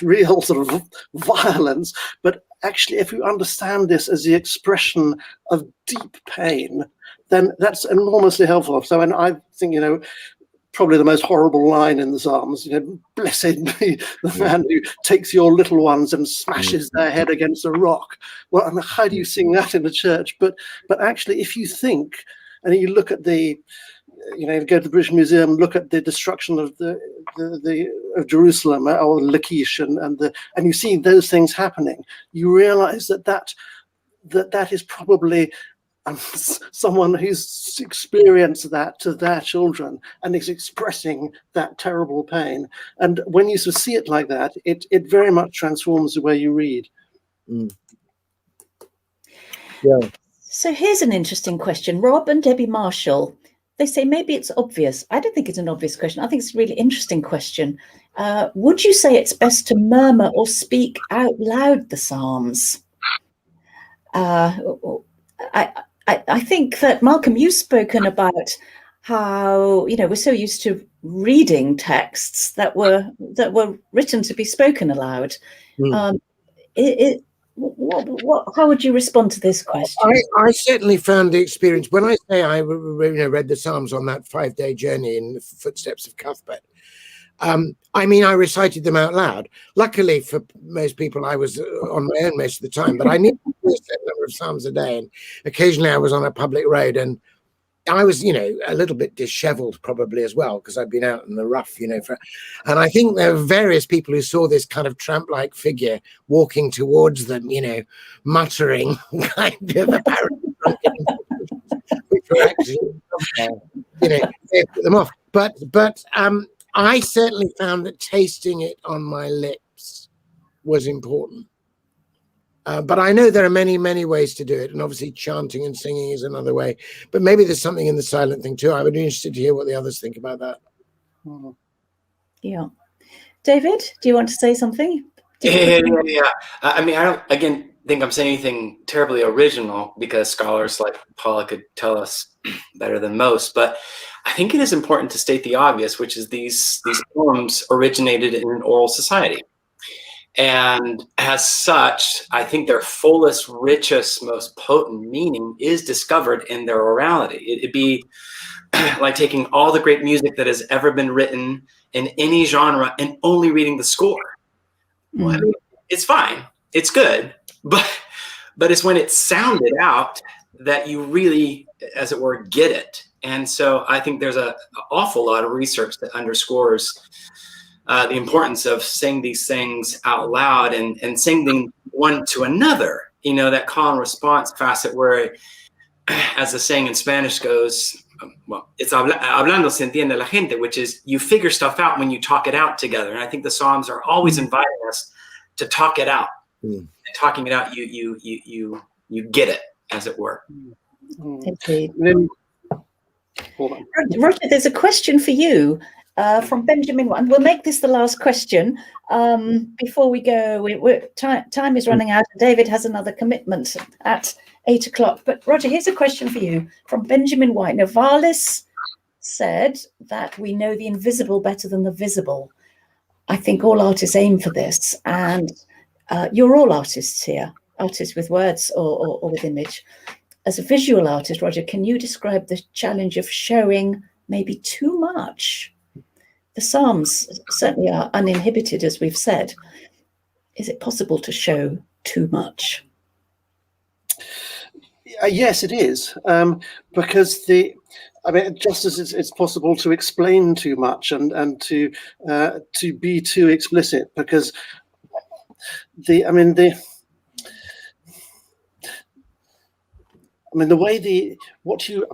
real sort of violence. But actually, if you understand this as the expression of deep pain, then that's enormously helpful. So, and I think, probably the most horrible line in the Psalms, blessed be the man who takes your little ones and smashes their head against a rock. Well, and how do you sing that in a church? But actually, if you think, and you look at go to the British Museum, look at the destruction of of Jerusalem or Lachish, and you see those things happening, you realize that is probably someone who's experienced that to their children and is expressing that terrible pain. And when you sort of see it like that, it very much transforms the way you read. Yeah. So here's an interesting question. Rob and Debbie Marshall, they say maybe it's obvious. I don't think it's an obvious question. I think it's a really interesting question. Would you say it's best to murmur or speak out loud the Psalms? I think that, Malcolm, you've spoken about how, we're so used to reading texts that were written to be spoken aloud. How would you respond to this question? I certainly found the experience, when I say I read the Psalms on that 5-day journey in the footsteps of Cuthbert, I recited them out loud. Luckily for most people, I was on my own most of the time, but I needed to do a certain number of Psalms a day. And occasionally I was on a public road, and I was, a little bit disheveled probably as well, because I'd been out in the rough, and I think there were various people who saw this kind of tramp-like figure walking towards them, muttering kind of apparently drunken, which were actually, they put them off. But I certainly found that tasting it on my lips was important. But I know there are many, many ways to do it. And obviously chanting and singing is another way. But maybe there's something in the silent thing too. I would be interested to hear what the others think about that. Yeah. David, do you want to say something? Yeah. I don't, again, think I'm saying anything terribly original, because scholars like Paula could tell us better than most. But I think it is important to state the obvious, which is these poems originated in an oral society. And as such, I think their fullest, richest, most potent meaning is discovered in their orality. It'd be like taking all the great music that has ever been written in any genre and only reading the score. Well, it's fine. It's good. But it's when it's sounded out that you really, as it were, get it. And so I think there's an awful lot of research that underscores the importance of saying these things out loud and saying them one to another, that call and response facet where, as the saying in Spanish goes, it's hablando se entiende la gente, which is you figure stuff out when you talk it out together. And I think the Psalms are always inviting us to talk it out. And talking it out, you get it, as it were. Indeed. Roger, there's a question for you from Benjamin, and we'll make this the last question before we go. Time is running out. David has another commitment at 8 o'clock. But Roger, here's a question for you from Benjamin White. Novalis said that we know the invisible better than the visible. I think all artists aim for this, and you're all artists here, artists with words or with image. As a visual artist, Roger, can you describe the challenge of showing maybe too much? The Psalms certainly are uninhibited, as we've said. Is it possible to show too much? Yes, it is, because just as it's possible to explain too much and to be too explicit, because mean,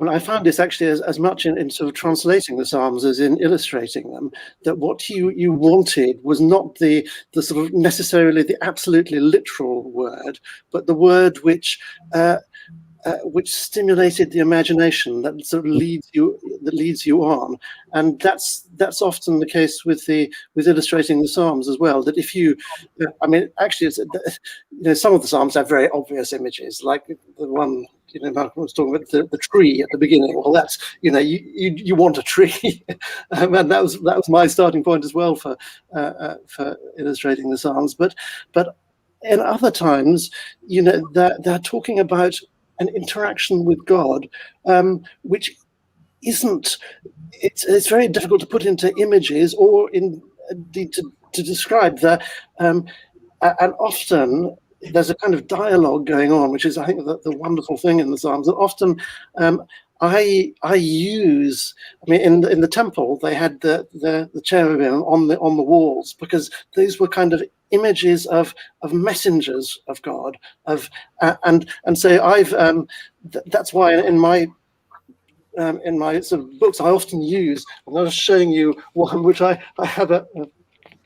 I found this actually as much in sort of translating the Psalms as in illustrating them, that what you wanted was not the sort of necessarily the absolutely literal word, but the word which stimulated the imagination, that sort of leads you on. And that's often the case with illustrating the Psalms as well. That if you, I mean, actually, some of the Psalms have very obvious images, like the one Malcolm was talking about, the tree at the beginning. Well, that's you want a tree, and that was my starting point as well for illustrating the Psalms. But in other times, they're talking about an interaction with God, which isn't. It's very difficult to put into images or indeed to describe that, and often there's a kind of dialogue going on, which is, I think, the wonderful thing in the Psalms. And often, I use. I mean, in the temple, they had the cherubim on the walls, because these were kind of images of messengers of God, and so I've that's why in my sort of books I often use. I'm just showing you one which I have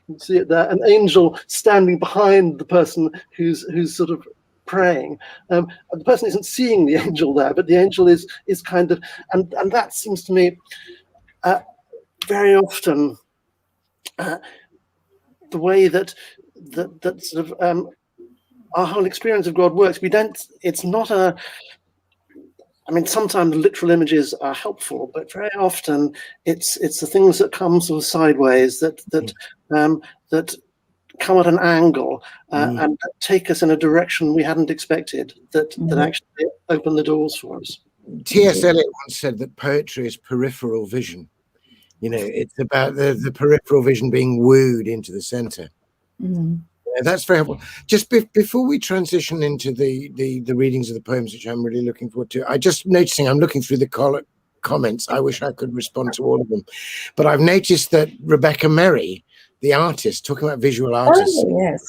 you see it there, an angel standing behind the person who's sort of praying. The person isn't seeing the angel there, but the angel is kind of, and that seems to me very often the way that sort of our whole experience of God works. It's not I mean, sometimes literal images are helpful, but very often it's the things that come sort of sideways that come at an angle and take us in a direction we hadn't expected, that actually open the doors for us. T.S. Eliot once said that poetry is peripheral vision. It's about the peripheral vision being wooed into the center. That's very helpful. Just before we transition into the readings of the poems, which I'm really looking forward to, I just noticing, I'm looking through the comments. I wish I could respond to all of them, but I've noticed that Rebecca Merry, the artist, talking about visual artists,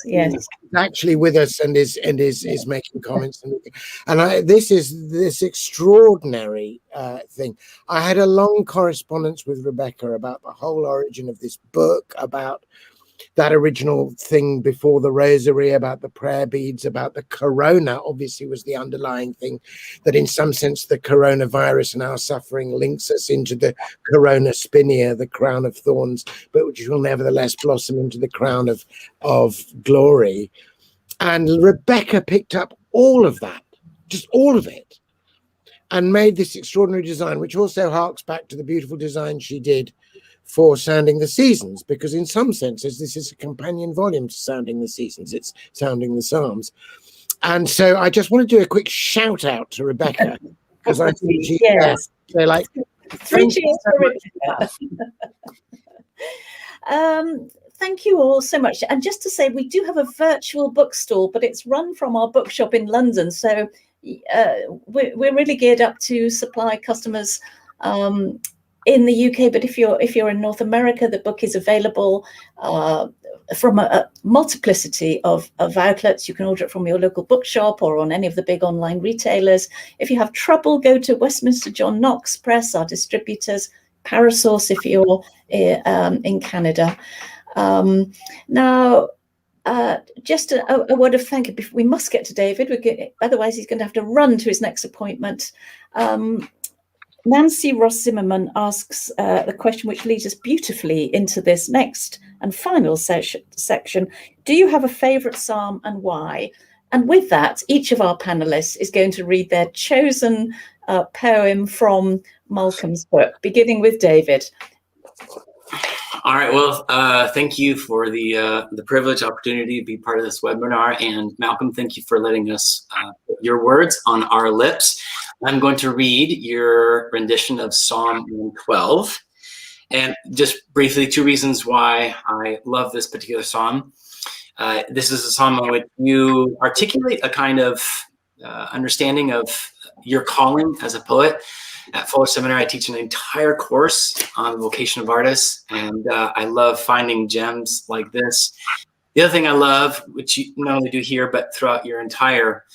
yes, actually with us and is making comments, and this extraordinary thing. I had a long correspondence with Rebecca about the whole origin of this book, about that original thing before the rosary, about the prayer beads, about the corona, obviously was the underlying thing, that in some sense the coronavirus and our suffering links us into the corona spinia, the crown of thorns, but which will nevertheless blossom into the crown of glory. And Rebecca picked up all of that, just all of it, and made this extraordinary design, which also harks back to the beautiful design she did for Sounding the Seasons, because in some senses this is a companion volume to Sounding the Seasons. It's Sounding the Psalms. And so I just want to do a quick shout out to Rebecca, because I think she they're like 3 cheers for Rebecca. Thank you all so much. And just to say, we do have a virtual bookstall, but it's run from our bookshop in London. So we're really geared up to supply customers in the UK, but if you're in North America, the book is available from a multiplicity of outlets. You can order it from your local bookshop or on any of the big online retailers. If you have trouble, go to Westminster John Knox Press, our distributors, Parasource if you're in Canada. Now, just a word of thank you. We must get to David, otherwise he's going to have to run to his next appointment. Nancy Ross Zimmerman asks the question which leads us beautifully into this next and final section. Do you have a favourite psalm and why? And with that, each of our panellists is going to read their chosen poem from Malcolm's book, beginning with David. All right. Well, thank you for the privilege, opportunity to be part of this webinar. And Malcolm, thank you for letting us put your words on our lips. I'm going to read your rendition of Psalm 112. And just briefly, 2 reasons why I love this particular psalm. This is a psalm in which you articulate a kind of understanding of your calling as a poet. At Fuller Seminary, I teach an entire course on the vocation of artists, and I love finding gems like this. The other thing I love, which you not only do here, but throughout your entire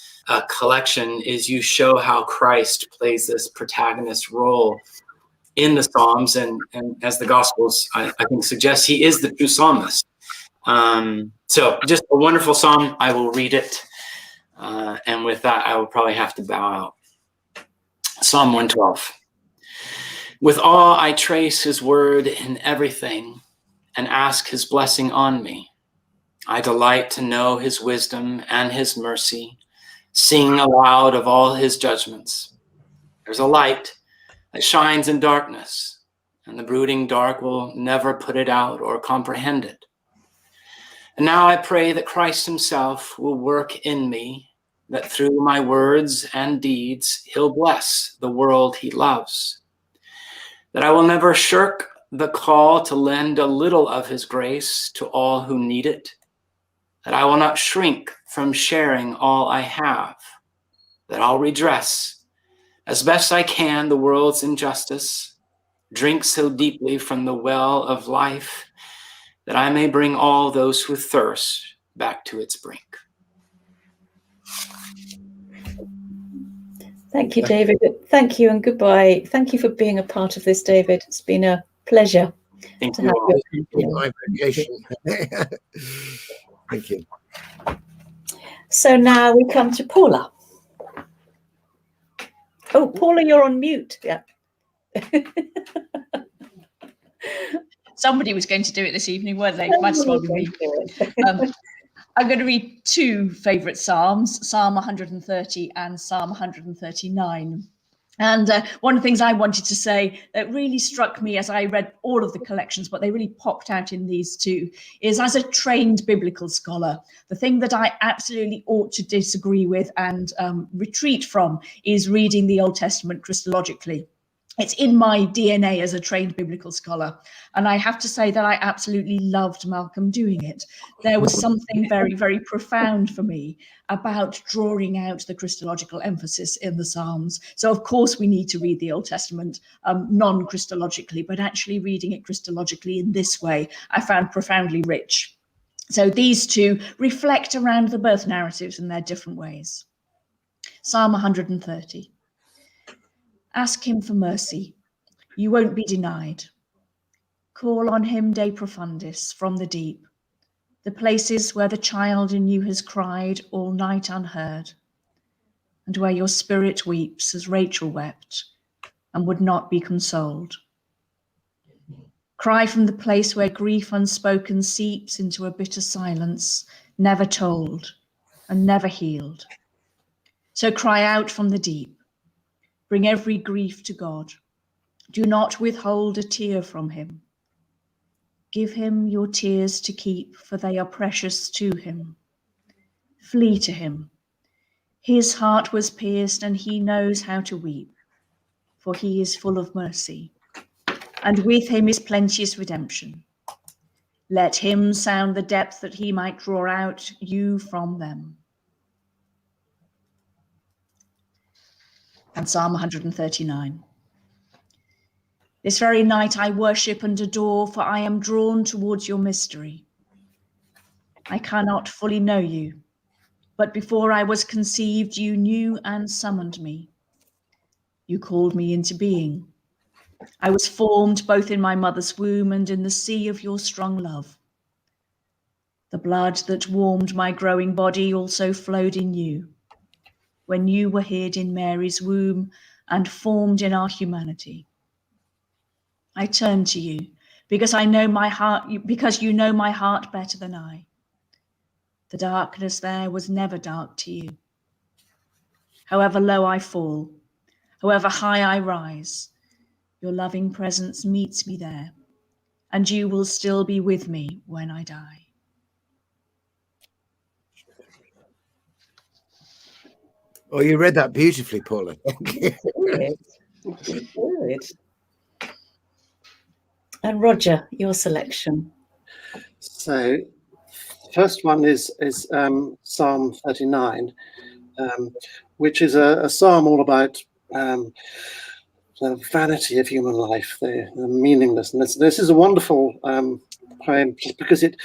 collection is you show how Christ plays this protagonist role in the Psalms, and as the Gospels I think suggest, he is the true psalmist. So just a wonderful psalm. I will read it, and with that I will probably have to bow out. Psalm 112. With awe I trace his word in everything and ask his blessing on me. I delight to know his wisdom and his mercy, sing aloud of all his judgments. There's a light that shines in darkness, and the brooding dark will never put it out or comprehend it. And now I pray that Christ himself will work in me, that through my words and deeds he'll bless the world he loves, that I will never shirk the call to lend a little of his grace to all who need it, that I will not shrink from sharing all I have, that I'll redress as best I can the world's injustice, drink so deeply from the well of life that I may bring all those who thirst back to its brink. Thank you, David. Thank you and goodbye. Thank you for being a part of this, David. It's been a pleasure to have you. My appreciation. Thank you. So now we come to Paula. Oh, Paula, you're on mute. Yeah. Somebody was going to do it this evening, weren't they? Might as well be me. I'm going to read two favourite Psalms, Psalm 130 and Psalm 139. And one of the things I wanted to say that really struck me as I read all of the collections, but they really popped out in these two, is as a trained biblical scholar, the thing that I absolutely ought to disagree with and retreat from is reading the Old Testament Christologically. It's in my DNA as a trained biblical scholar. And I have to say that I absolutely loved Malcolm doing it. There was something very, very profound for me about drawing out the Christological emphasis in the Psalms. So, of course, we need to read the Old Testament non-Christologically, but actually reading it Christologically in this way, I found profoundly rich. So these two reflect around the birth narratives in their different ways. Psalm 130. Ask him for mercy. You won't be denied. Call on him de profundis from the deep, the places where the child in you has cried all night unheard, and where your spirit weeps as Rachel wept and would not be consoled. Cry from the place where grief unspoken seeps into a bitter silence, never told and never healed. So cry out from the deep. Bring every grief to God. Do not withhold a tear from him. Give him your tears to keep, for they are precious to him. Flee to him. His heart was pierced, and he knows how to weep, for he is full of mercy, and with him is plenteous redemption. Let him sound the depth that he might draw out you from them. And Psalm 139. This very night I worship and adore, for I am drawn towards your mystery. I cannot fully know you, but before I was conceived, you knew and summoned me. You called me into being. I was formed both in my mother's womb and in the sea of your strong love. The blood that warmed my growing body also flowed in you, when you were hid in Mary's womb and formed in our humanity. I turn to you because I know my heart, because you know my heart better than I. The darkness there was never dark to you. However low I fall, however high I rise, your loving presence meets me there, and you will still be with me when I die. Oh, you read that beautifully, Paula. Thank you. Good. And Roger, your selection. So, first one is Psalm 39, which is a psalm all about the vanity of human life, the meaninglessness. This is a wonderful poem because it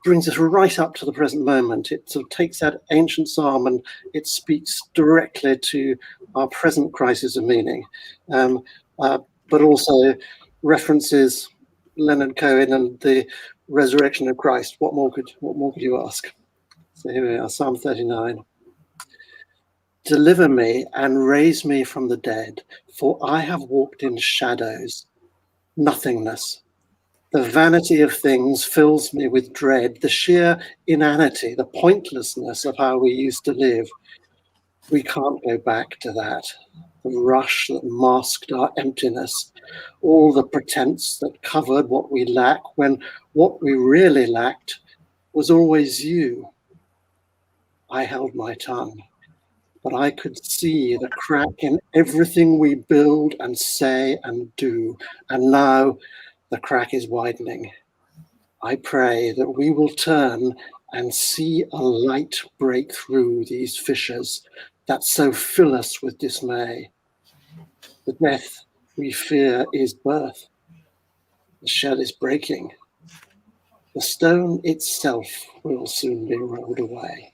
brings us right up to the present moment. It sort of takes that ancient psalm and it speaks directly to our present crisis of meaning, but also references Leonard Cohen and the resurrection of Christ. What more could you ask? So here we are, Psalm 39. Deliver me and raise me from the dead, for I have walked in shadows, nothingness. The vanity of things fills me with dread, the sheer inanity, the pointlessness of how we used to live. We can't go back to that. The rush that masked our emptiness, all the pretense that covered what we lack, when what we really lacked was always you. I held my tongue, but I could see the crack in everything we build and say and do, and now the crack is widening. I pray that we will turn and see a light break through these fissures that so fill us with dismay. The death we fear is birth. The shell is breaking. The stone itself will soon be rolled away.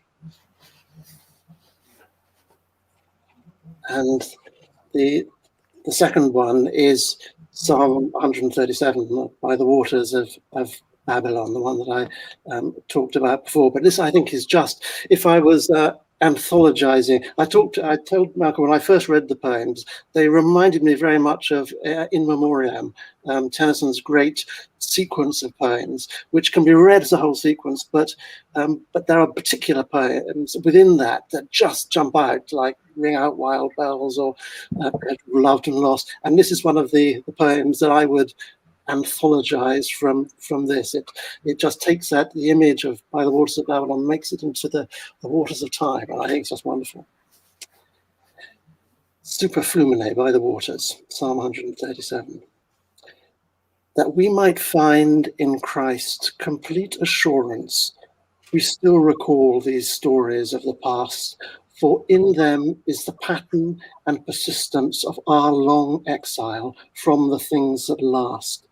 And the second one is Psalm 137, by the waters of Babylon, the one that I talked about before. But this, I think, is just, if I was anthologizing, I told Malcolm when I first read the poems, they reminded me very much of In Memoriam, Tennyson's great sequence of poems, which can be read as a whole sequence, but there are particular poems within that just jump out, like Ring Out Wild Bells or Loved and Lost. And this is one of the poems that I would anthologize from this. It just takes that, the image of By the Waters of Babylon, makes it into the waters of time, and I think it's just wonderful. Super Flumine, By the Waters, Psalm 137. That we might find in Christ complete assurance, we still recall these stories of the past, for in them is the pattern and persistence of our long exile from the things that last.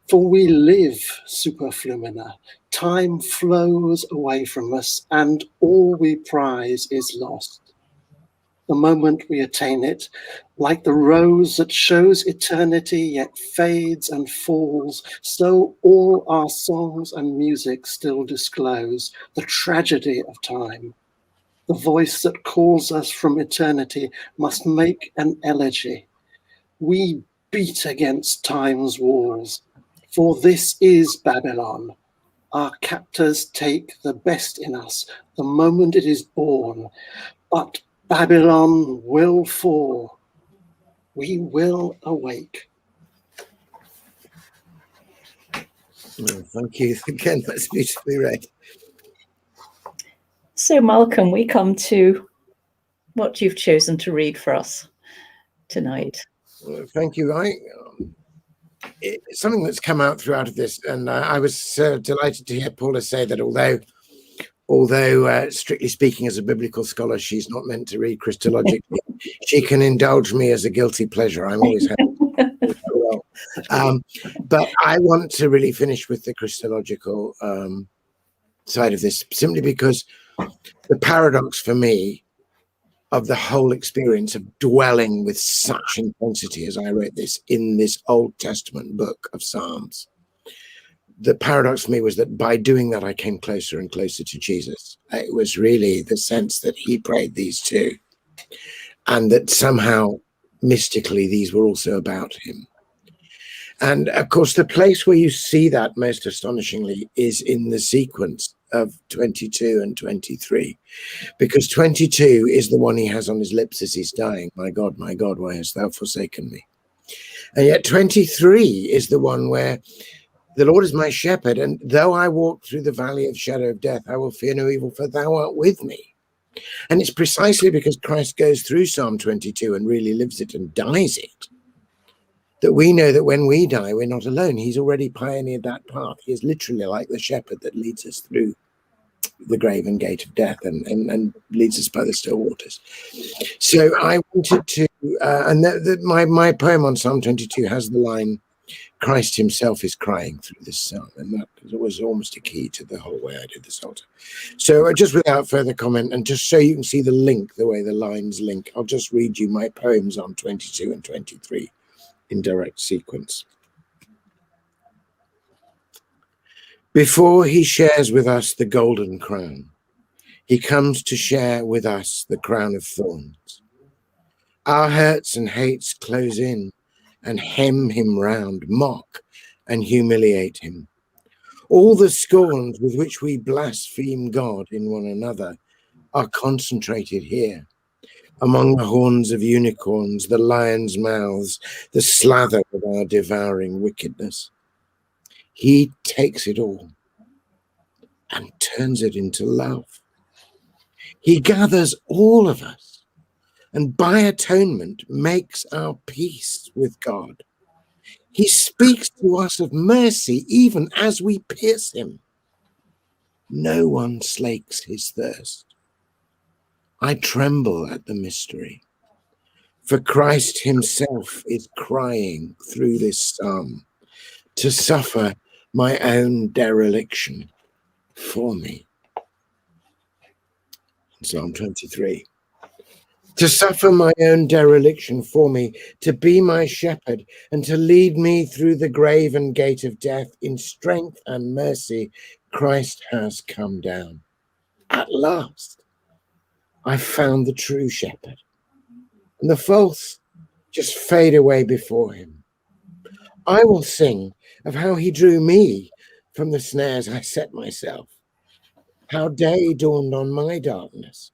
For we live, Super Flumina, time flows away from us, and all we prize is lost. The moment we attain it, like the rose that shows eternity yet fades and falls, so all our songs and music still disclose the tragedy of time. The voice that calls us from eternity must make an elegy. We beat against time's walls, for this is Babylon. Our captors take the best in us the moment it is born, but Babylon will fall. We will awake. Oh, thank you again. That's beautifully read. So, Malcolm, we come to what you've chosen to read for us tonight. Well, thank you. It's something that's come out throughout of this, and I was delighted to hear Paula say that although strictly speaking, as a biblical scholar, she's not meant to read Christologically, she can indulge me as a guilty pleasure. I'm always happy. But I want to really finish with the Christological side of this, simply because the paradox for me of the whole experience of dwelling with such intensity as I wrote this in this Old Testament book of Psalms, the paradox for me was that by doing that, I came closer and closer to Jesus. It was really the sense that he prayed these too, and that somehow mystically these were also about him. And of course, the place where you see that most astonishingly is in the sequence of 22 and 23, because 22 is the one he has on his lips as he's dying. My God, why hast thou forsaken me? And yet 23 is the one where the Lord is my shepherd, and though I walk through the valley of shadow of death, I will fear no evil, for thou art with me. And it's precisely because Christ goes through Psalm 22 and really lives it and dies it, that we know that when we die, we're not alone. He's already pioneered that path. He is literally like the shepherd that leads us through the grave and gate of death and leads us by the still waters. So I wanted to, my poem on Psalm 22 has the line, Christ himself is crying through this psalm, and that was almost a key to the whole way I did this Psalter. So just without further comment, and just so you can see the link, the way the lines link, I'll just read you my poems on 22 and 23 in direct sequence. Before he shares with us the golden crown, he comes to share with us the crown of thorns. Our hurts and hates close in and hem him round, mock and humiliate him. All the scorns with which we blaspheme God in one another are concentrated here, among the horns of unicorns, the lions' mouths, the slather of our devouring wickedness. He takes it all and turns it into love. He gathers all of us and by atonement makes our peace with God. He speaks to us of mercy even as we pierce him. No one slakes his thirst. I tremble at the mystery, for Christ himself is crying through this psalm to suffer my own dereliction for me. Psalm 23. To suffer my own dereliction for me, to be my shepherd, and to lead me through the grave and gate of death in strength and mercy, Christ has come down. At last, I found the true shepherd, and the false just fade away before him. I will sing of how he drew me from the snares I set myself, how day dawned on my darkness,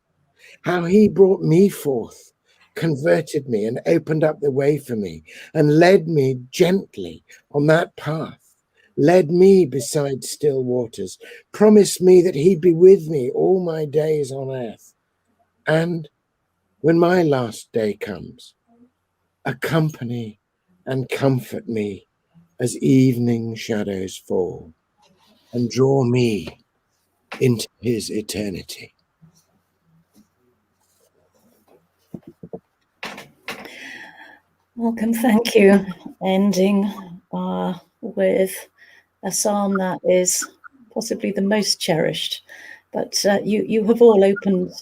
how he brought me forth, converted me, and opened up the way for me, and led me gently on that path, led me beside still waters, promised me that he'd be with me all my days on earth. And when my last day comes, accompany and comfort me as evening shadows fall, and draw me into his eternity. Malcolm, thank you. Ending with a psalm that is possibly the most cherished, but you have all opened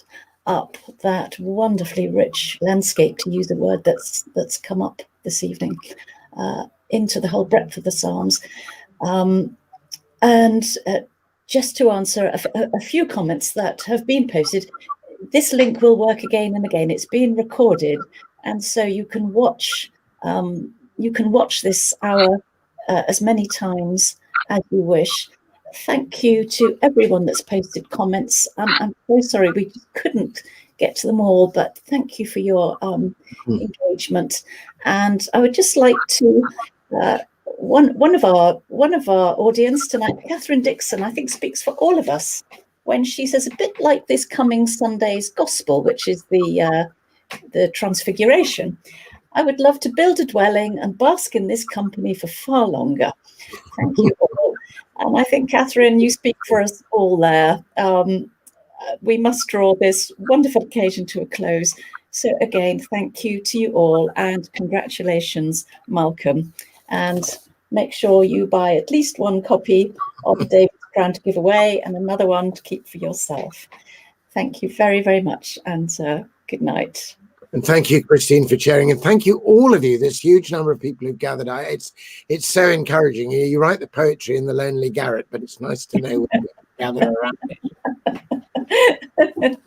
up that wonderfully rich landscape, to use a word that's come up this evening, into the whole breadth of the Psalms. And just to answer a few comments that have been posted, this link will work again and again. It's been recorded, and so you can watch this hour as many times as you wish. Thank you to everyone that's posted comments. I'm so sorry we couldn't get to them all, but thank you for your engagement. And I would just like to one of our audience tonight, Catherine Dixon, I think speaks for all of us when she says, a bit like this coming Sunday's gospel, which is the Transfiguration, I would love to build a dwelling and bask in this company for far longer. Thank you all. And I think, Catherine, you speak for us all there. We must draw this wonderful occasion to a close. So again, thank you to you all, and congratulations, Malcolm. And make sure you buy at least one copy of David's Crown to give away and another one to keep for yourself. Thank you very, very much, and good night. And thank you, Christine, for sharing. And thank you, all of you, this huge number of people who've gathered. It's so encouraging. You write the poetry in the lonely garret, but it's nice to know when you're gathered around.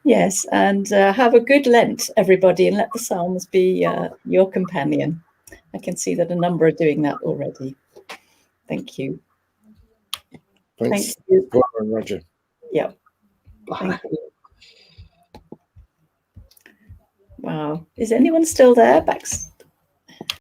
Yes, and have a good Lent, everybody, and let the Psalms be your companion. I can see that a number are doing that already. Thank you. Thanks, Thank you. Paula and Roger. Yeah. Thank you. Wow. Is anyone still there?